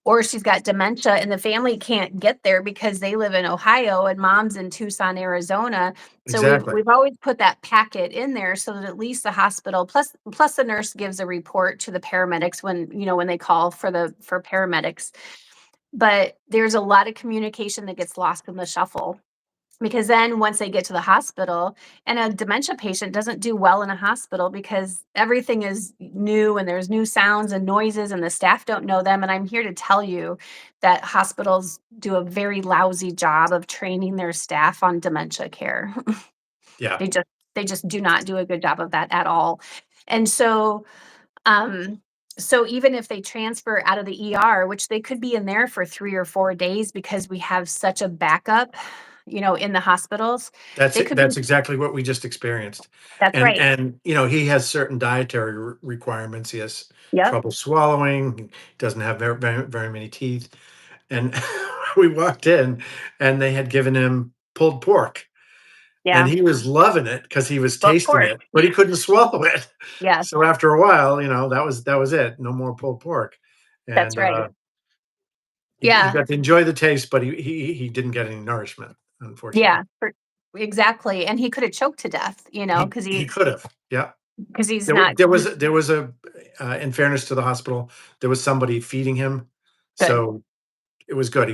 or she's got dementia and the family can't get there because they live in Ohio and mom's in Tucson, Arizona. So we've Exactly. we've always put that packet in there so that at least the hospital plus the nurse gives a report to the paramedics when they call for paramedics. But there's a lot of communication that gets lost in the shuffle, because then once they get to the hospital, and a dementia patient doesn't do well in a hospital because everything is new and there's new sounds and noises and the staff don't know them. And I'm here to tell you that hospitals do a very lousy job of training their staff on dementia care. Yeah. they just they just do not do a good job of that at all. And um, so even if they transfer out of the ER, which they could be in there for 3 or 4 days because we have such a backup, in the hospitals, That's they it. could be. That's exactly what we just experienced. That's right. And he has certain dietary requirements. He has Yep. trouble swallowing. He doesn't have very many teeth. And we walked in, and they had given him pulled pork, and Yeah. he was loving it because he was Well, of tasting course. it, but he couldn't swallow it. Yes, So after a while, that was it. No more pulled pork, that's and right. he Yeah. got to enjoy the taste, but he didn't get any nourishment, unfortunately. Yeah. Exactly. And he could have choked to death, He he could have, yeah. because he's There wa not there was a in fairness to the hospital, there was somebody feeding him, good. so it was good.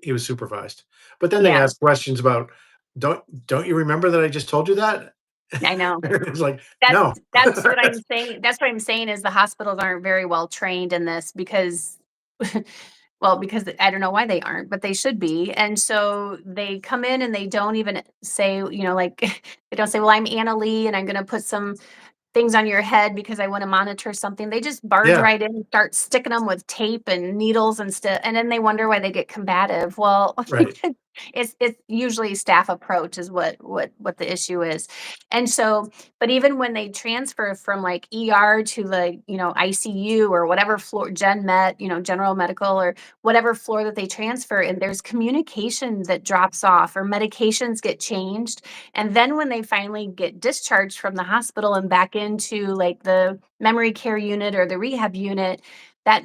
He was supervised. But then they Yeah, asked questions about, "Don't you remember that I just told you that?" I know. It's like, That's "No." that's what I'm saying. That's what I'm saying is the hospitals aren't very well trained in this because well, because I don't know why they aren't, but they should be. And so they come in and they don't even say, like they don't say, "Well, I'm Annalee and I'm going to put some things on your head because I wanna monitor something." They just barge Yeah, right in and start sticking them with tape and needles and stuff, and then they wonder why they get combative. Well, right. because it's usually staff approach is what the issue is. And so but even when they transfer from, like, ER to, like, ICU or whatever floor gen med, general medical or whatever floor that they transfer, and there's communication that drops off or medications get changed, and then when they finally get discharged from the hospital and back into like the memory care unit or the rehab unit, that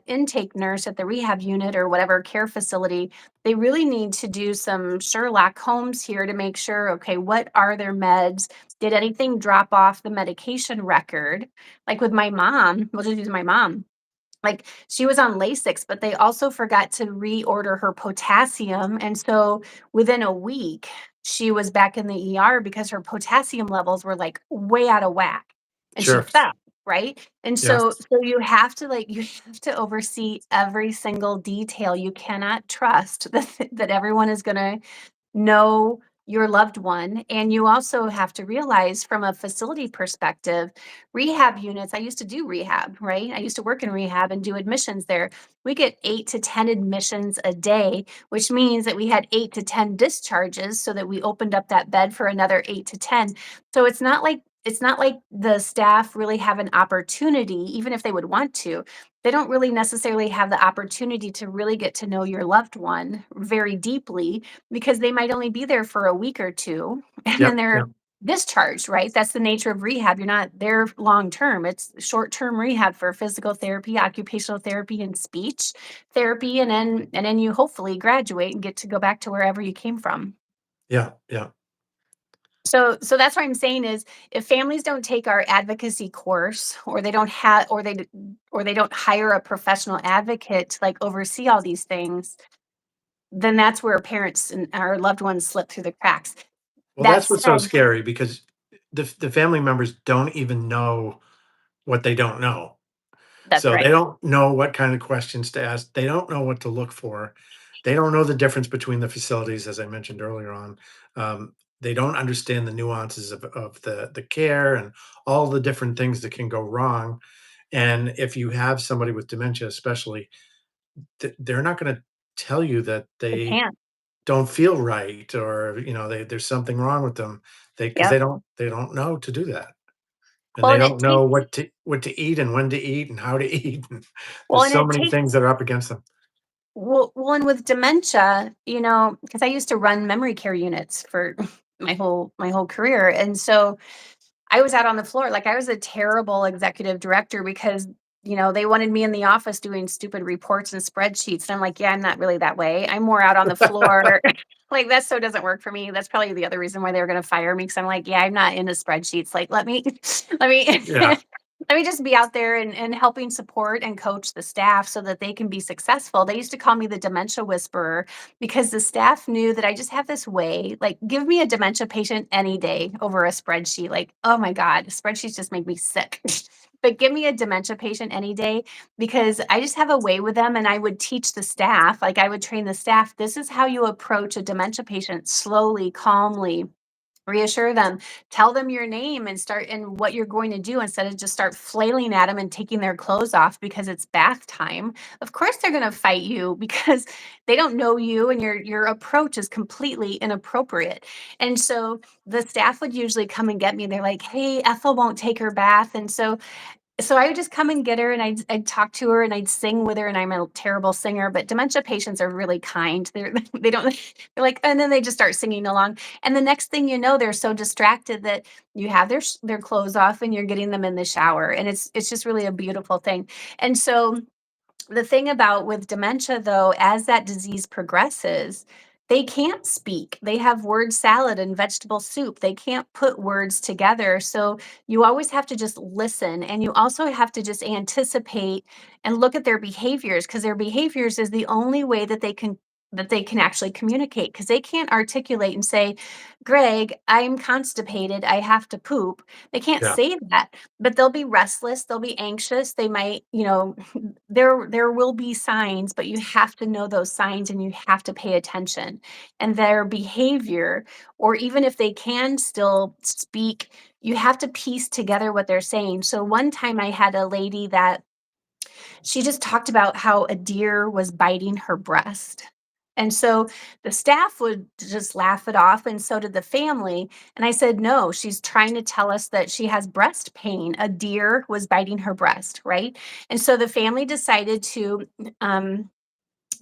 intake nurse at the rehab unit or whatever care facility, they really need to do some Sherlock Holmes here to make sure, okay, what are their meds? Did anything drop off the medication record? Like with my mom, we'll just use my mom. Like, she was on Lasix, but they also forgot to reorder her potassium, and so within a week, she was back in the ER because her potassium levels were, like, way out of whack, and she Sure. fell, right? And Yeah, so you have to, like, you have to oversee every single detail. You cannot trust that everyone is gonna know your loved one. And you also have to realize from a facility perspective, rehab units, I used to do rehab, right? I used to work in rehab and do admissions there. We get 8 to 10 admissions a day, which means that we had 8 to 10 discharges so that we opened up that bed for another 8 to 10. So it's not like the staff really have an opportunity, even if they would want to, they don't really necessarily have the opportunity to really get to know your loved one very deeply because they might only be there for a week or 2 and then yep, they're yep, discharged, right? That's the nature of rehab. You're not there long term. It's short-term rehab for physical therapy, occupational therapy, and speech therapy, and then you hopefully graduate and get to go back to wherever you came from. yeah, yeah. So that's what I'm saying is if families don't take our advocacy course or they don't have or they don't hire a professional advocate to like oversee all these things, then that's where parents and our loved ones slip through the cracks. Well, That that's what's so said, scary because the family members don't even know what they don't know. that's So they right. don't know what kind of questions to ask. They don't know what to look for. They don't know the difference between the facilities, as I mentioned earlier on. They don't understand the nuances of the care and all the different things that can go wrong. And if you have somebody with dementia, especially, they're not going to tell you that They they can't. don't feel right, or there's something wrong with them. Because Yep. they don't know to do that, and Well, they and it don't know takes what to eat and when to eat and how to eat. And well, there's and so it many takes things that are up against them. and with dementia, because I used to run memory care units for my whole career, and so I was out on the floor. Like, I was a terrible executive director because, they wanted me in the office doing stupid reports and spreadsheets. And I'm like, yeah, I'm not really that way. I'm more out on the floor. Like, that so doesn't work for me. That's probably the other reason why they were going to fire me. Cause I'm like, yeah, I'm not into spreadsheets. Like, let me, let me, Yeah, let me just be out there and helping support and coach the staff so that they can be successful. They used to call me the dementia whisperer because the staff knew that I just have this way. Like, give me a dementia patient any day over a spreadsheet. Like, oh my God, spreadsheets just make me sick. But give me a dementia patient any day because I just have a way with them. And I would teach the staff, like, I would train the staff. This is how you approach a dementia patient: slowly, calmly. Reassure them, tell them your name and start and what you're going to do instead of just start flailing at them and taking their clothes off because it's bath time. Of course they're going to fight you because they don't know you and your approach is completely inappropriate. And so the staff would usually come and get me. They're like, "Hey, Ethel won't take her bath." And so I would just come and get her and I'd talk to her and I'd sing with her, and I'm a terrible singer, but dementia patients are really kind. They don't they're like, and then they just start singing along. And the next thing you know, they're so distracted that you have their clothes off and you're getting them in the shower. And it's just really a beautiful thing. And so the thing about with dementia, though, as that disease progresses, they can't speak. They have word salad and vegetable soup. They can't put words together. So you always have to just listen. And you also have to just anticipate and look at their behaviors, because their behaviors is the only way that they can actually communicate, because they can't articulate and say, Greg, I'm constipated, I have to poop. They can't yeah, say that, but they'll be restless, they'll be anxious, they might, there will be signs, but you have to know those signs and you have to pay attention. And their behavior, or even if they can still speak, you have to piece together what they're saying. So one time I had a lady that she just talked about how a deer was biting her breast. And so the staff would just laugh it off, and so did the family. And I said, no, she's trying to tell us that she has breast pain. A deer was biting her breast, right? And so the family decided to um,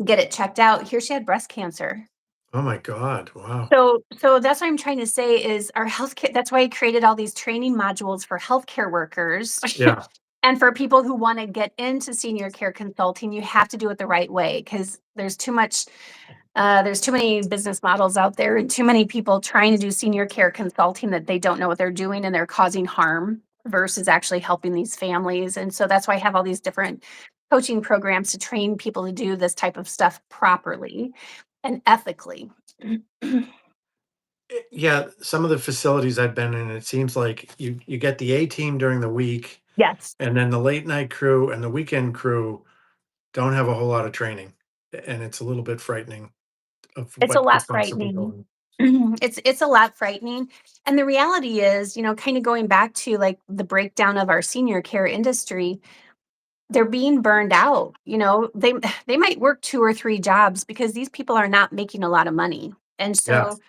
get it checked out. Here she had breast cancer. oh my god, wow. So that's what I'm trying to say is our healthcare. That's why I created all these training modules for healthcare workers. Yeah, And for people who want to get into senior care consulting, you have to do it the right way, because there's too many business models out there and too many people trying to do senior care consulting that they don't know what they're doing, and they're causing harm versus actually helping these families. And so that's why I have all these different coaching programs to train people to do this type of stuff properly and ethically. yeah. Some of the facilities I've been in, it seems like you get the A team during the week, Yes. and then the late night crew and the weekend crew don't have a whole lot of training, and it's a little bit frightening of It's a what could lot possibly go frightening. on. It's a lot frightening, and the reality is, kinda going back to, like, the breakdown of our senior care industry, they're being burned out. They might work 2 or 3 jobs because these people are not making a lot of money. And Yeah, so,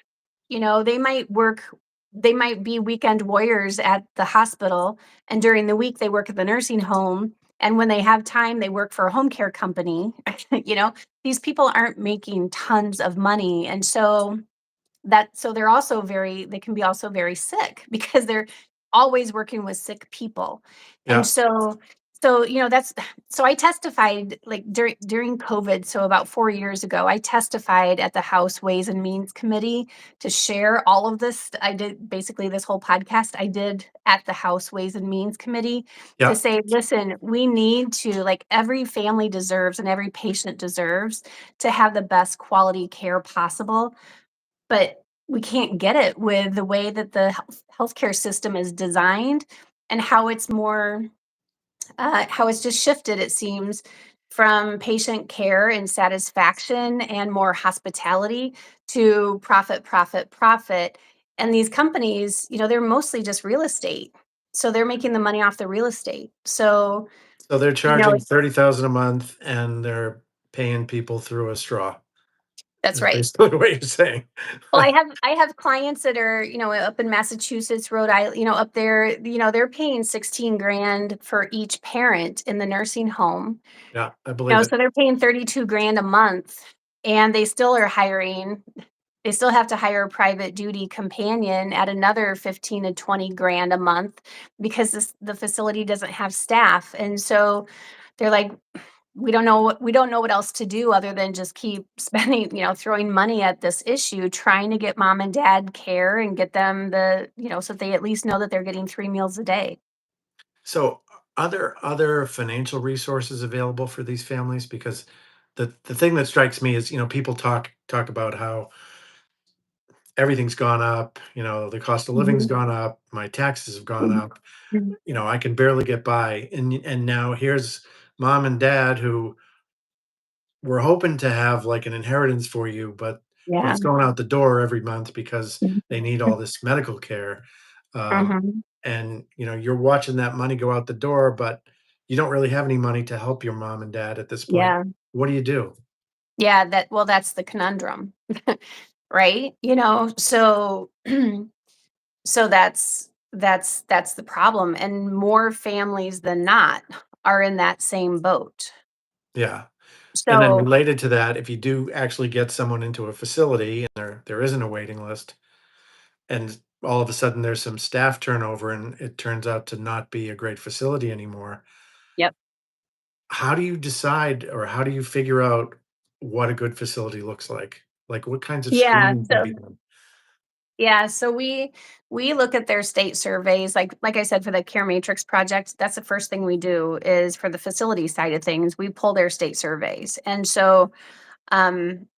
they might be weekend warriors at the hospital, and during the week, they work at the nursing home, and when they have time, they work for a home care company. You know, these people aren't making tons of money, and so they can be also very sick because they're always working with sick people. And yeah, that's so I testified, like, during COVID, so about 4 years ago, I testified at the House Ways and Means Committee to share all of this. I did basically this whole podcast I did at the House Ways and Means Committee to yeah, say, listen, we need to, like, every family deserves and every patient deserves to have the best quality care possible, but we can't get it with the way that the healthcare system is designed, and how it's just shifted, it seems, from patient care and satisfaction and more hospitality to profit, profit, profit. And these companies, they're mostly just real estate. So they're making the money off the real estate. So, So they're you know, charging 30,000 a month and they're paying people through a straw, that's is right. basically what you're saying. Well, I have clients that are, up in Massachusetts, Rhode Island, up there, they're paying 16 grand for each parent in the nursing home. Yeah, I believe it. So they're paying 32 grand a month, and they still have to hire a private duty companion at another 15 to 20 grand a month because the facility doesn't have staff. And so they're like, we don't know what else to do other than just keep spending, throwing money at this issue, trying to get mom and dad care and get them so they at least know that they're getting 3 meals a day. So are there other financial resources available for these families? Because the thing that strikes me is, people talk about how everything's gone up, the cost of living's Mhm. gone up, my taxes have gone Mhm. up, Mhm. I can barely get by. And now here's mom and dad who were hoping to have like an inheritance for you, but Yeah. it's going out the door every month because Mhm. they need all this medical care. Um, Mhm. and you're watching that money go out the door, but you don't really have any money to help your mom and dad at this point. Yeah. What do you do? Yeah, that's the conundrum. Right? So so that's the problem, and more families than not are in that same boat. Yeah. And then So, related to that, if you do actually get someone into a facility and there isn't a waiting list, and all of a sudden there's some staff turnover and it turns out to not be a great facility anymore, yep. how do you decide or how do you figure out what a good facility looks like? Like what kinds of Yeah, screening can be so done? yeah, so we look at their state surveys, like I said, for the Care Matrix project. That's the first thing we do is for the facility side of things. We pull their state surveys, and so um,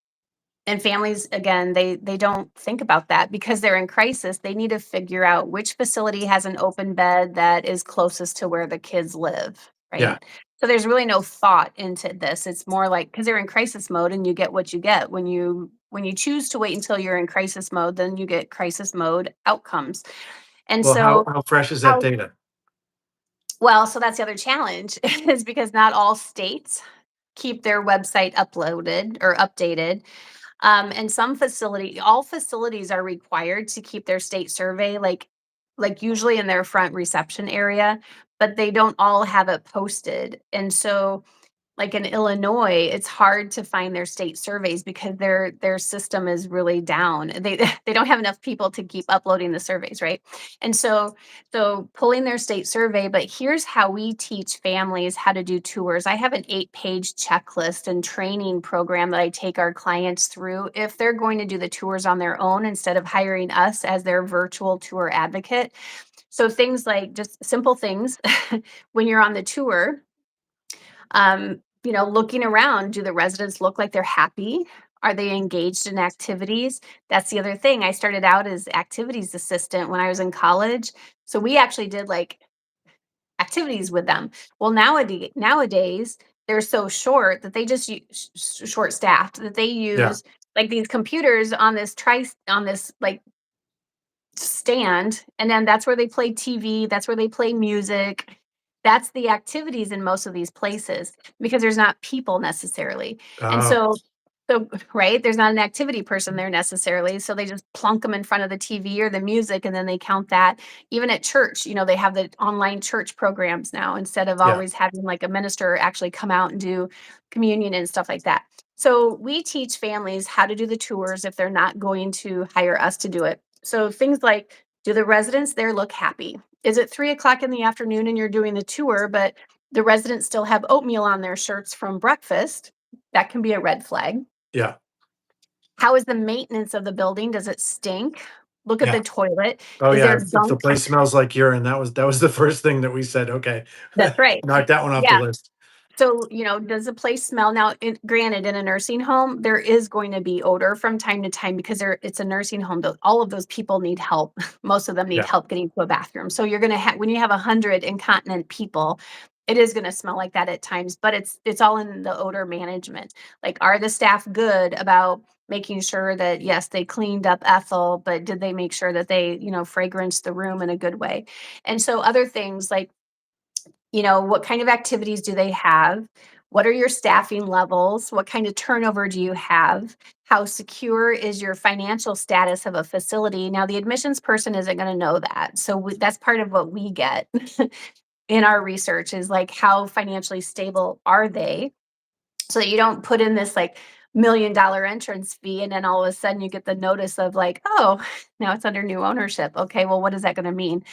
and families, again, they don't think about that because they're in crisis. They need to figure out which facility has an open bed that is closest to where the kids live, Yeah. right? So there's really no thought into this. It's more like because they're in crisis mode and you get what you get. When you choose to wait until you're in crisis mode, then you get crisis mode outcomes. And Well, how so how fresh is that how data? well, so that's the other challenge is because not all states keep their website uploaded or updated. And all facilities are required to keep their state survey, like usually in their front reception area, but they don't all have it posted. And so like in Illinois, it's hard to find their state surveys because their system is really down. They they don't have enough people to keep uploading the surveys, right? And so pulling their state survey, but here's how we teach families how to do tours. I have an 8-page checklist and training program that I take our clients through if they're going to do the tours on their own instead of hiring us as their virtual tour advocate. So things like just simple things when you're on the tour, looking around, do the residents look like they're happy? Are they engaged in activities? That's the other thing. I started out as activities assistant when I was in college. So we actually did like activities with them. Well, nowadays they're so short that they just short staffed that they Yeah. use like these computers on this like stand, and then that's where they play TV, that's where they play music. That's the activities in most of these places because there's not people necessarily. And Oh, so right, there's not an activity person there necessarily, so they just plunk them in front of the TV or the music, and then they count that. Even at church, they have the online church programs now instead of yeah. always having like a minister actually come out and do communion and stuff like that. So we teach families how to do the tours if they're not going to hire us to do it. So things like, do the residents there look happy? Is it 3 o'clock in the afternoon and you're doing the tour, but the residents still have oatmeal on their shirts from breakfast? That can be a red flag. Yeah. How is the maintenance of the building? Does it stink? Look at Yeah. the toilet. Oh, Is yeah. there If the gunk? place smells like urine, that was the first thing that we said, okay, That's right. knock that one off the Yeah. list. So, does the place smell? Now, granted, in a nursing home, there is going to be odor from time to time because it's a nursing home. All of those people need help. Most of them need Yeah. help getting to a bathroom. So you're going to have when you have 100 incontinent people, it is going to smell like that at times, but it's all in the odor management. Like, are the staff good about making sure that, yes, they cleaned up Ethel, but did they make sure that they, fragrance the room in a good way? And so other things like, what kind of activities do they have? What are your staffing levels? What kind of turnover do you have? How secure is your financial status of a facility? Now, the admissions person isn't going to know that. So that's part of what we get in our research is like, how financially stable are they? So that you don't put in this like $1 million entrance fee and then all of a sudden you get the notice of like, oh, now it's under new ownership. Okay, well, what is that going to mean?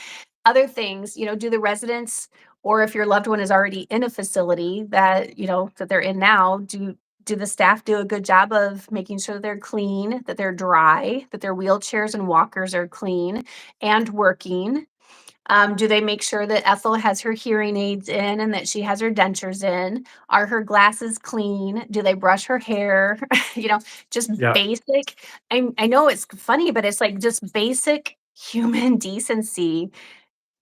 Other things, do the residents, or if your loved one is already in a facility that, that they're in now, do the staff do a good job of making sure they're clean, that they're dry, that their wheelchairs and walkers are clean and working? Do they make sure that Ethel has her hearing aids in and that she has her dentures in? Are her glasses clean? Do they brush her hair? Just Yeah. basic. I know it's funny, but it's like just basic human decency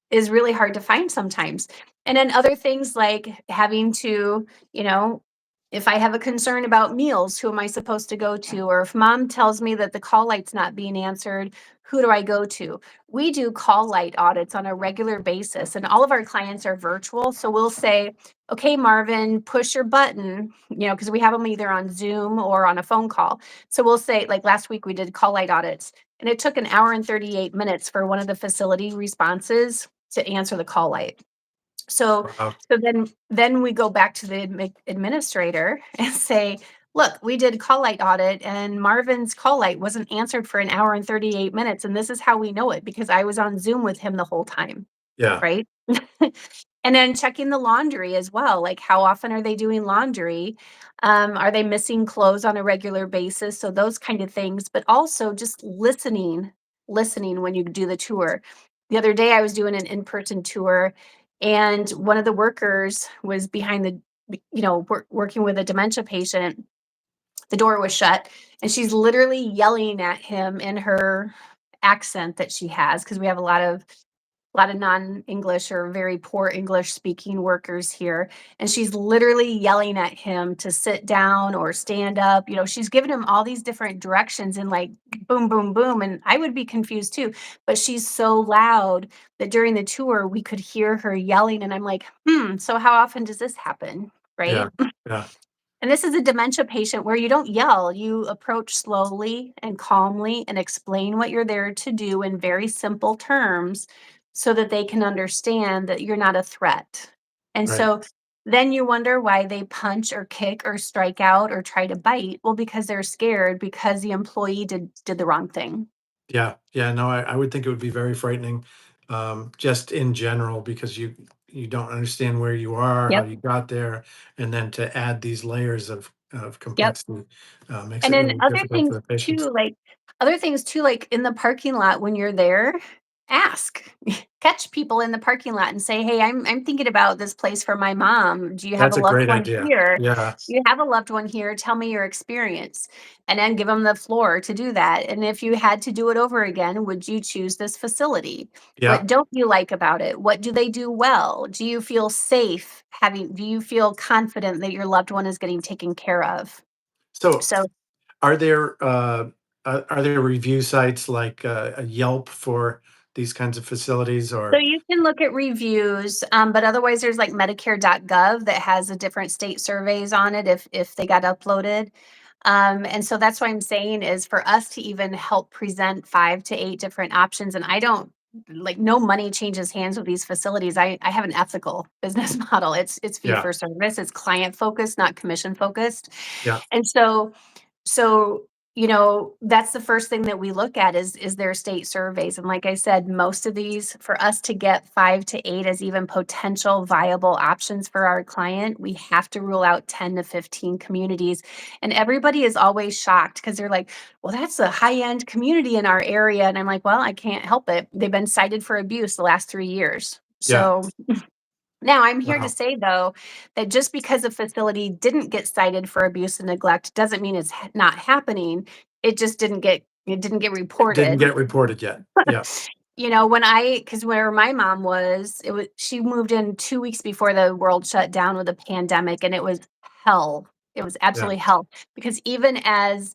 is really hard to find sometimes. And then other things like having to, if I have a concern about meals, who am I supposed to go to? Or if mom tells me that the call light's not being answered, who do I go to? We do call light audits on a regular basis, and all of our clients are virtual. So we'll say, okay, Marvin, push your button, because we have them either on Zoom or on a phone call. So we'll say, like last week, we did call light audits, and it took 1 hour and 38 minutes for one of the facility responses to answer the call light. So Wow. then we go back to the administrator and say, look, we did call light audit and Marvin's call light wasn't answered for 1 hour and 38 minutes. And this is how we know it because I was on Zoom with him the whole time. Yeah. Right. And then checking the laundry as well. Like, how often are they doing laundry? Are they missing clothes on a regular basis? So those kind of things, but also just listening when you do the tour. The other day I was doing an in-person tour and one of the workers was behind the, working with a dementia patient. The door was shut and she's literally yelling at him in her accent that she has, because we have a lot of non-English or very poor English speaking workers here. And she's literally yelling at him to sit down or stand up. She's giving him all these different directions and like boom, boom, boom. And I would be confused too, but she's so loud that during the tour, we could hear her yelling. And I'm like, so how often does this happen? Yeah. Right. Yeah. And this is a dementia patient where you don't yell, you approach slowly and calmly and explain what you're there to do in very simple terms so that they can understand that you're not a threat. And Right. so then you wonder why they punch or kick or strike out or try to bite. Well, because they're scared because the employee did the wrong thing. Yeah. Yeah. No, I would think it would be very frightening, just in general, because you don't understand where you are, how Yep. you got there, and then to add these layers of Yep. complexity makes And it then really difficult for the patients. other things too, like in the parking lot when you're there, ask, catch people in the parking lot and say, "Hey, I'm thinking about this place for my mom. Do you have a That's a loved great one idea. here? Yeah. You have a loved one here. Tell me your experience." And then give them the floor to do that. And if you had to do it over again, would you choose this facility? Yeah. What don't you like about it? What do they do well? Do you feel safe do you feel confident that your loved one is getting taken care of? So So are there are there review sites like a Yelp for these kinds of facilities So or you can look at reviews, but otherwise there's like Medicare.gov that has a different state surveys on it if they got uploaded. And so that's what I'm saying is for us to even help present 5 to 8 different options, and I don't like no money changes hands with these facilities. I have an ethical business model. It's fee yeah, for service. It's client focused, not commission focused. yeah, And so, that's the first thing that we look at is their state surveys. And like I said, most of these, for us to get 5 to 8 as even potential viable options for our client, we have to rule out 10 to 15 communities. And everybody is always shocked because they're like, well, that's a high-end community in our area. And I'm like, well, I can't help it. They've been cited for abuse the last 3 years. yeah. So now, I'm here to Wow. say, though, that just because a facility didn't get cited for abuse and neglect doesn't mean it's not happening. It just didn't get It didn't reported. get reported yet. Yeah, because where my mom was, she moved in 2 weeks before the world shut down with the pandemic, and it was hell. It was Yeah. absolutely hell, because even as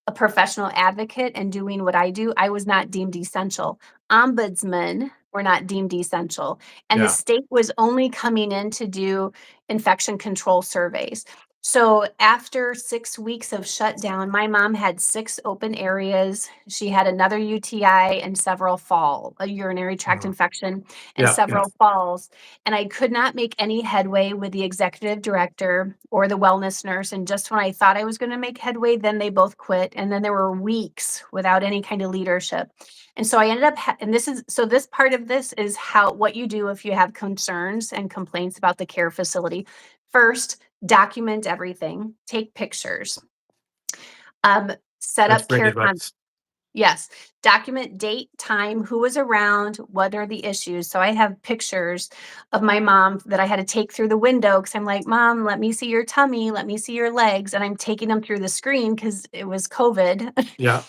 a professional advocate and doing what I do, I was not deemed essential. Ombudsmen were not deemed essential, and the Yeah. state was only coming in to do infection control surveys. So after 6 weeks of shutdown, my mom had 6 open areas. She had another UTI and several a urinary tract Uh, infection and yeah. Yeah. several falls. And I could not make any headway with the executive director or the wellness nurse. And just when I thought I was going to make headway, then they both quit. And then there were weeks without any kind of leadership. And so I ended up, and this part of this is what you do if you have concerns and complaints about the care facility. First, document everything, take pictures, set That's up great care advice. yes, document date, time, who was around, what are the issues. So I have pictures of my mom that I had to take through the window, because I'm like, Mom, let me see your tummy, let me see your legs, and I'm taking them through the screen because it was COVID. Yeah.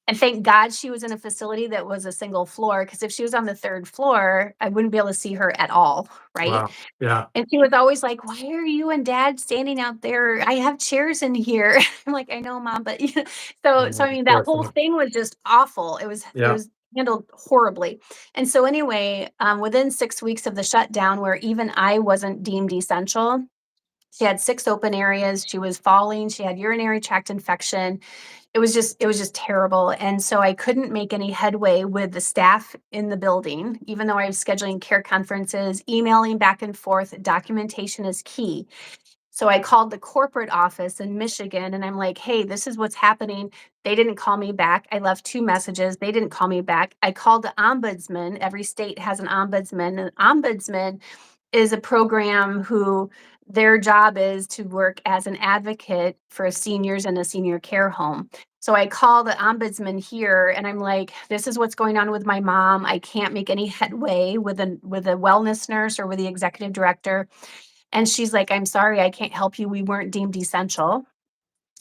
And thank God she was in a facility that was a single floor, because if she was on the 3rd floor, I wouldn't be able to see her at all, right? Wow. Yeah. And she was always like, "Why are you and Dad standing out there? I have chairs in here." I'm like, "I know, Mom," but so I mean, that Poor whole thing. thing was just awful. It Yeah. was handled horribly. And so anyway, within 6 weeks of the shutdown, where even I wasn't deemed essential, she had 6 open areas. She was falling. She had urinary tract infection. It was just terrible. And so I couldn't make any headway with the staff in the building, even though I was scheduling care conferences, emailing back and forth. Documentation is key. So I called the corporate office in Michigan, and I'm like, "Hey, this is what's happening." They didn't call me back. I left 2 messages. They didn't call me back. I called the ombudsman. Every state has an ombudsman. An ombudsman is a program who their job is to work as an advocate for seniors in a senior care home. So I call the ombudsman here, and I'm like, "This is what's going on with my mom. I can't make any headway with a wellness nurse or with the executive director." And she's like, "I'm sorry, I can't help you. We weren't deemed essential."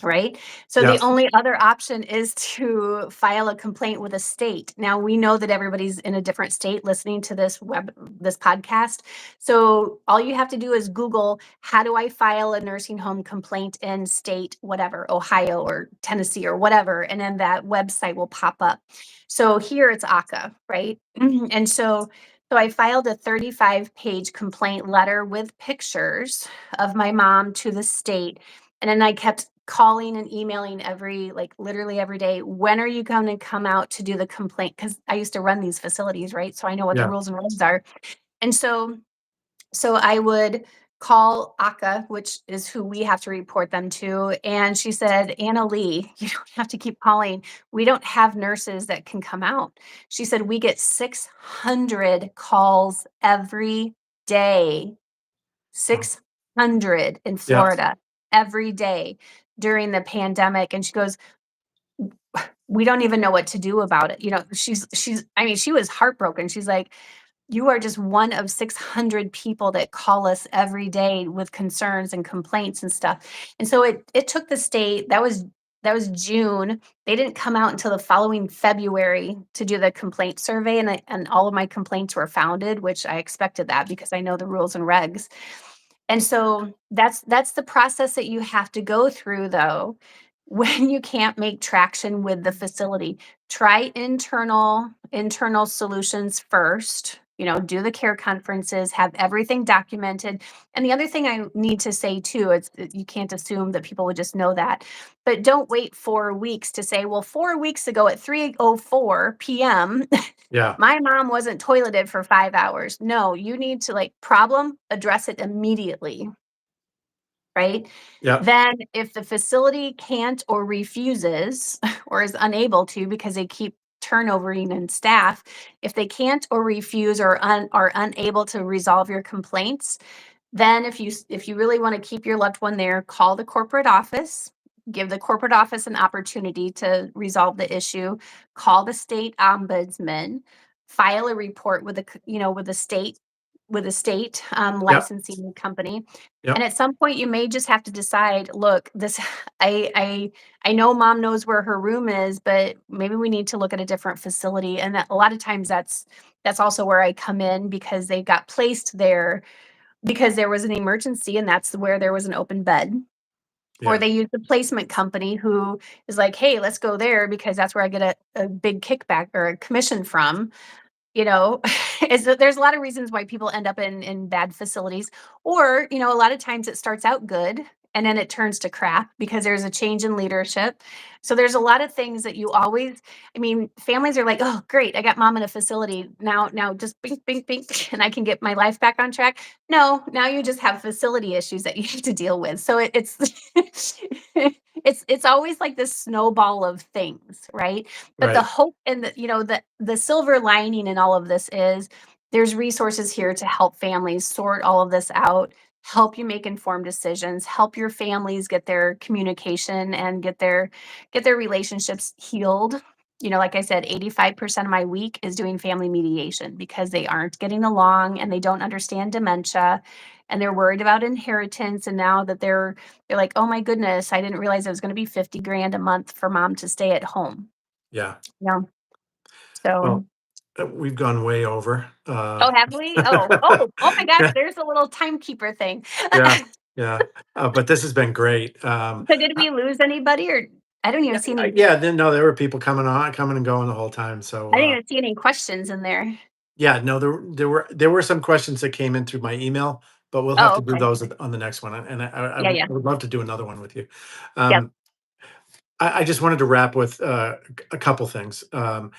Right? So Yeah. the only other option is to file a complaint with a state. Now we know that everybody's in a different state listening to this podcast. So all you have to do is Google, how do I file a nursing home complaint in state whatever, Ohio or Tennessee or whatever, and then that website will pop up. So here it's ACA, right? And so I filed a 35-page complaint letter with pictures of my mom to the state. And then I kept calling and emailing literally every day. "When are you going to come out to do the complaint?" Because I used to run these facilities, right? So I know what the Yeah. rules and regs are. And so I would call ACA, which is who we have to report them to. And she said, "Annalee, you don't have to keep calling. We don't have nurses that can come out." She said, "We get 600 calls every day." Wow. 600 in Yeah. Florida every day during the pandemic. And she goes, "We don't even know what to do about it." I mean, she was heartbroken. She's like, "You are just one of 600 people that call us every day with concerns and complaints and stuff." And so it took the state, that was June. They didn't come out until the following February to do the complaint survey, and all of my complaints were founded, which I expected that because I know the rules and regs. And so that's the process that you have to go through, though, when you can't make traction with the facility. Try internal solutions first. Do the care conferences, have everything documented. And the other thing I need to say too, you can't assume that people would just know that, but don't wait 4 weeks to say, "Well, 4 weeks ago at 3:04 p.m. Yeah. my mom wasn't toileted for 5 hours." No, you need to problem, address it immediately, right? Yeah. Then if the facility can't or refuses or is unable to, because they keep turnovering in staff, if they can't or refuse or are unable to resolve your complaints, then if you really want to keep your loved one there, call the corporate office, give the corporate office an opportunity to resolve the issue, call the state ombudsman, file a report with the state with a state Yep. licensing company. And Yep. at some point you may just have to decide, look, this I know mom knows where her room is, but maybe we need to look at a different facility. And that, a lot of times that's also where I come in, because they got placed there because there was an emergency and that's where there was an open bed. Or Yeah. they use the placement company who is like, hey, let's go there because that's where I get a big kickback or a commission from. You know, is that there's a lot of reasons why people end up in bad facilities. Or, a lot of times it starts out good and then it turns to crap because there's a change in leadership. So there's a lot of things that you always, I mean, families are like, oh great, I got mom in a facility. Now just bink, bink, bink, and I can get my life back on track. No, now you just have facility issues that you have to deal with. So it's it's always like this snowball of things, right? But the Right. hope and the silver lining in all of this is there's resources here to help families sort all of this out, help you make informed decisions, help your families get their communication and get their relationships healed. Like I said, 85% of my week is doing family mediation because they aren't getting along and they don't understand dementia and they're worried about inheritance. And now that they're like, oh my goodness, I didn't realize it was going to be 50 grand a month for mom to stay at home. Yeah. Yeah. So, Well, we've gone way over. oh, have we? Oh my gosh, there's a little timekeeper thing. Yeah. Yeah. But this has been great. So did we lose anybody, or I don't even Yeah. see any Yeah. Then no, there were people coming and going the whole time. So I didn't even see any questions in there. yeah, no, there were some questions that came in through my email, but we'll have Oh, to do okay. those on the next one. And Yeah, yeah. I would love to do another one with you. Yep. Um, I just wanted to wrap with a couple things. The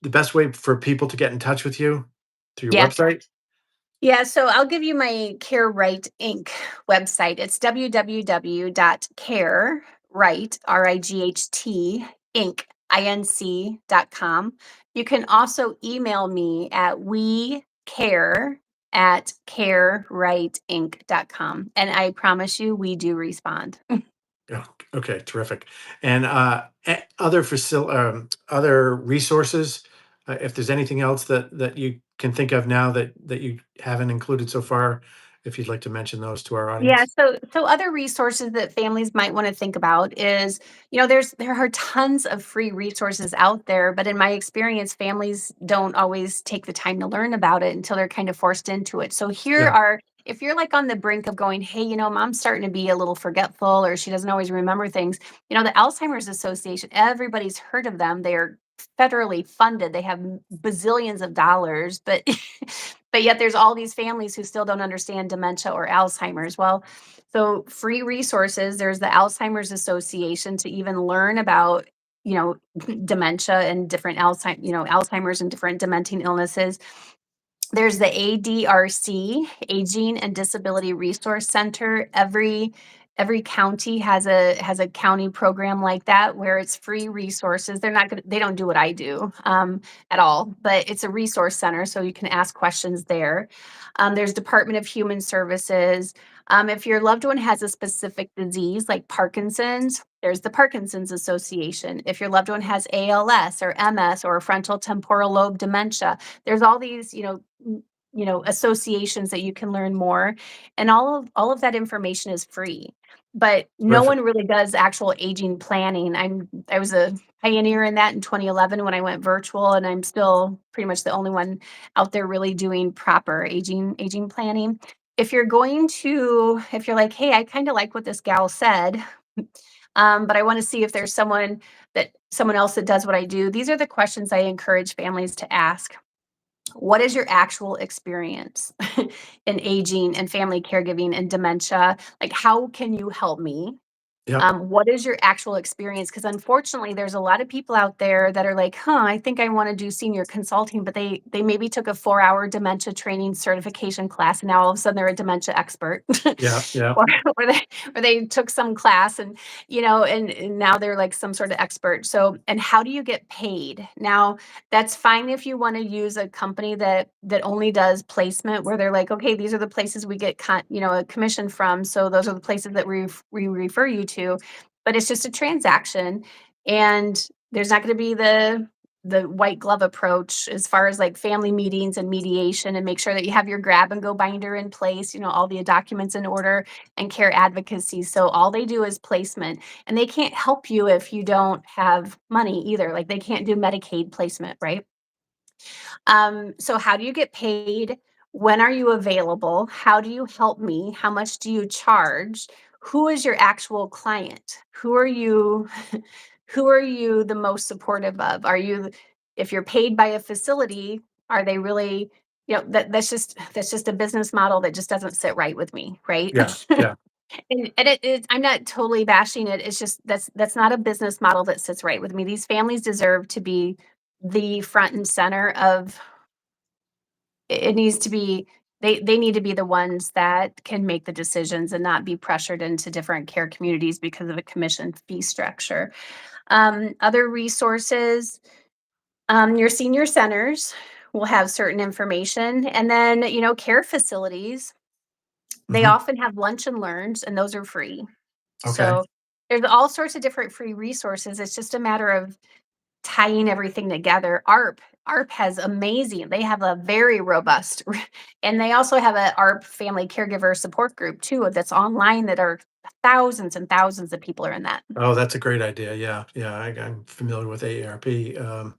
best way for people to get in touch with you through your Yeah. website. Yeah, so I'll give you my Care Right Inc. website. It's www.careright, RIGHT, Inc., Inc.com. You can also email me at wecare@carerightinc.com. And I promise you, we do respond. Yeah. Okay. Terrific. And other resources. If there's anything else that you can think of now that you haven't included so far, if you'd like to mention those to our Yeah, audience. so other resources that families might want to think about is, there are tons of free resources out there, but in my experience, families don't always take the time to learn about it until they're kind of forced into it. So here Yeah. are, if you're like on the brink of going, hey, mom's starting to be a little forgetful or she doesn't always remember things, the Alzheimer's Association, everybody's heard of them. They are federally funded. They have bazillions of dollars, but but yet there's all these families who still don't understand dementia or Alzheimer's. Well, so free resources, there's the Alzheimer's Association to even learn about, dementia and different Alzheimer's and different dementing illnesses. There's the ADRC, Aging and Disability Resource Center. Every county has a county program like that where it's free resources. They don't do what I do at all, but it's a resource center, so you can ask questions there. There's Department of Human Services. If your loved one has a specific disease like Parkinson's, there's the Parkinson's Association. If your loved one has ALS or MS or frontal temporal lobe dementia, there's all these, associations that you can learn more, and all of that information is free. But no Terrific. one really does actual aging planning. I was a pioneer in that in 2011 when I went virtual, and I'm still pretty much the only one out there really doing proper aging planning. If you're like, hey, I kind of like what this gal said, but I want to see if there's someone else that does what I do. These are the questions I encourage families to ask. What is your actual experience in aging and family caregiving and dementia? Like, how can you help me? Yep. What is your actual experience? Because unfortunately, there's a lot of people out there that are like, huh, I think I want to do senior consulting, but they maybe took a 4-hour dementia training certification class, and now all of a sudden they're a dementia expert. Yeah. Yeah. or, or they took some class and and now they're like some sort of expert. So, and how do you get paid? Now, that's fine if you want to use a company that only does placement, where they're like, okay, these are the places we get a commission from, so those are the places that we refer you to. But it's just a transaction, and there's not going to be the white glove approach as far as like family meetings and mediation, and make sure that you have your grab and go binder in place, all the documents in order, and care advocacy. So all they do is placement, and they can't help you if you don't have money either. Like they can't do Medicaid placement, right? So how do you get paid? When are you available? How do you help me? How much do you charge? Who is your actual client? Who are you who are you the most supportive of? If you're paid by a facility, are they really, that's just a business model that just doesn't sit right with me, right? Yeah, yeah, And I'm not totally bashing it. It's just that's not a business model that sits right with me. These families deserve to be the front and center of it. Needs to be, they need to be the ones that can make the decisions and not be pressured into different care communities because of a commission fee structure. Other resources, your senior centers will have certain information, and then, care facilities, they mhm, often have lunch and learns, and those are free. okay, So there's all sorts of different free resources. It's just a matter of tying everything together. ARP has amazing. They have a very robust, and they also have a ARP family caregiver support group too that's online, that are thousands and thousands of people are in that. oh, that's a great idea, yeah, yeah, I'm familiar with AARP.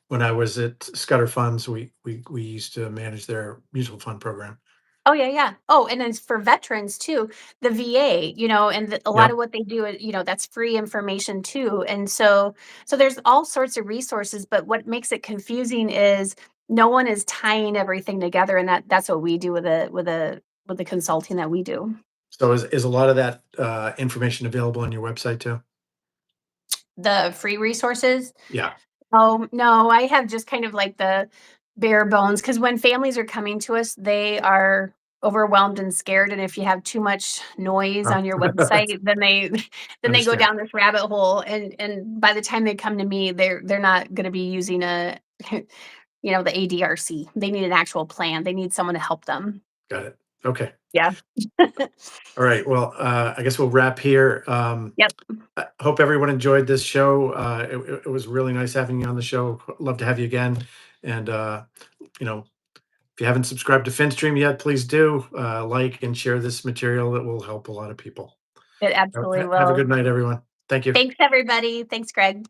When I was at Scudder Funds, we used to manage their mutual fund program. Oh, yeah, yeah. Oh, and then for veterans too, the VA, and a lot Yep. of what they do, that's free information too. And so there's all sorts of resources, but what makes it confusing is no one is tying everything together, and that's what we do with the consulting that we do. So is a lot of that, information available on your website too? The free resources. Yeah. Oh, no, I have just kind of like the bare bones, because when families are coming to us, they are overwhelmed and scared, and if you have too much noise Oh. on your website, then they then they go Understand. down this rabbit hole, and by the time they come to me, they're not gonna be using the ADRC. They need an actual plan. They need someone to help them. Got it. Okay. Yeah. All right. Well, I guess we'll wrap here. Yep. I hope everyone enjoyed this show. It was really nice having you on the show. Love to have you again. And, you know, if you haven't subscribed to FinStream yet, please do like and share this material. That will help a lot of people. It absolutely Have a will. good night, everyone. Thank you. Thanks, everybody. Thanks, Greg.